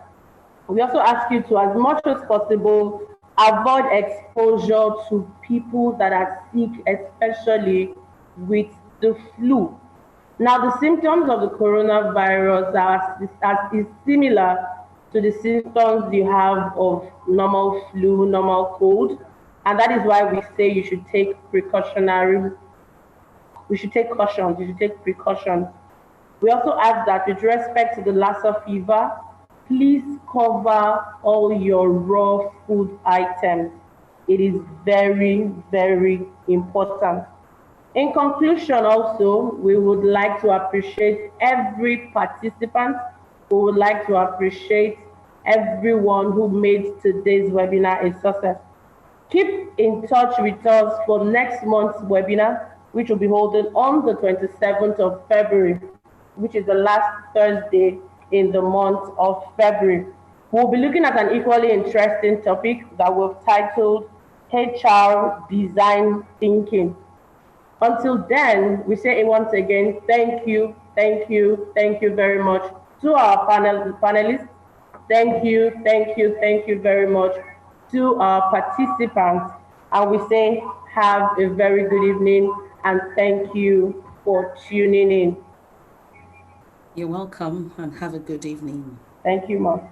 We also ask you to, as much as possible, avoid exposure to people that are sick, especially with the flu. Now, the symptoms of the coronavirus is similar to the symptoms you have of normal flu, normal cold, and that is why we say you should take we should take cautions, you should take precautions. We also ask that with respect to the Lassa fever, please cover all your raw food items. It is very, very important. In conclusion, also, we would like to appreciate every participant. We would like to appreciate everyone who made today's webinar a success. Keep in touch with us for next month's webinar, which will be holding on the 27th of February, which is the last Thursday in the month of February. We'll be looking at an equally interesting topic that we've titled HR Design Thinking. Until then, we say once again, thank you very much to our panelists. Thank you very much to our participants. And we say, have a very good evening and thank you for tuning in. You're welcome and have a good evening. Thank you, Mom.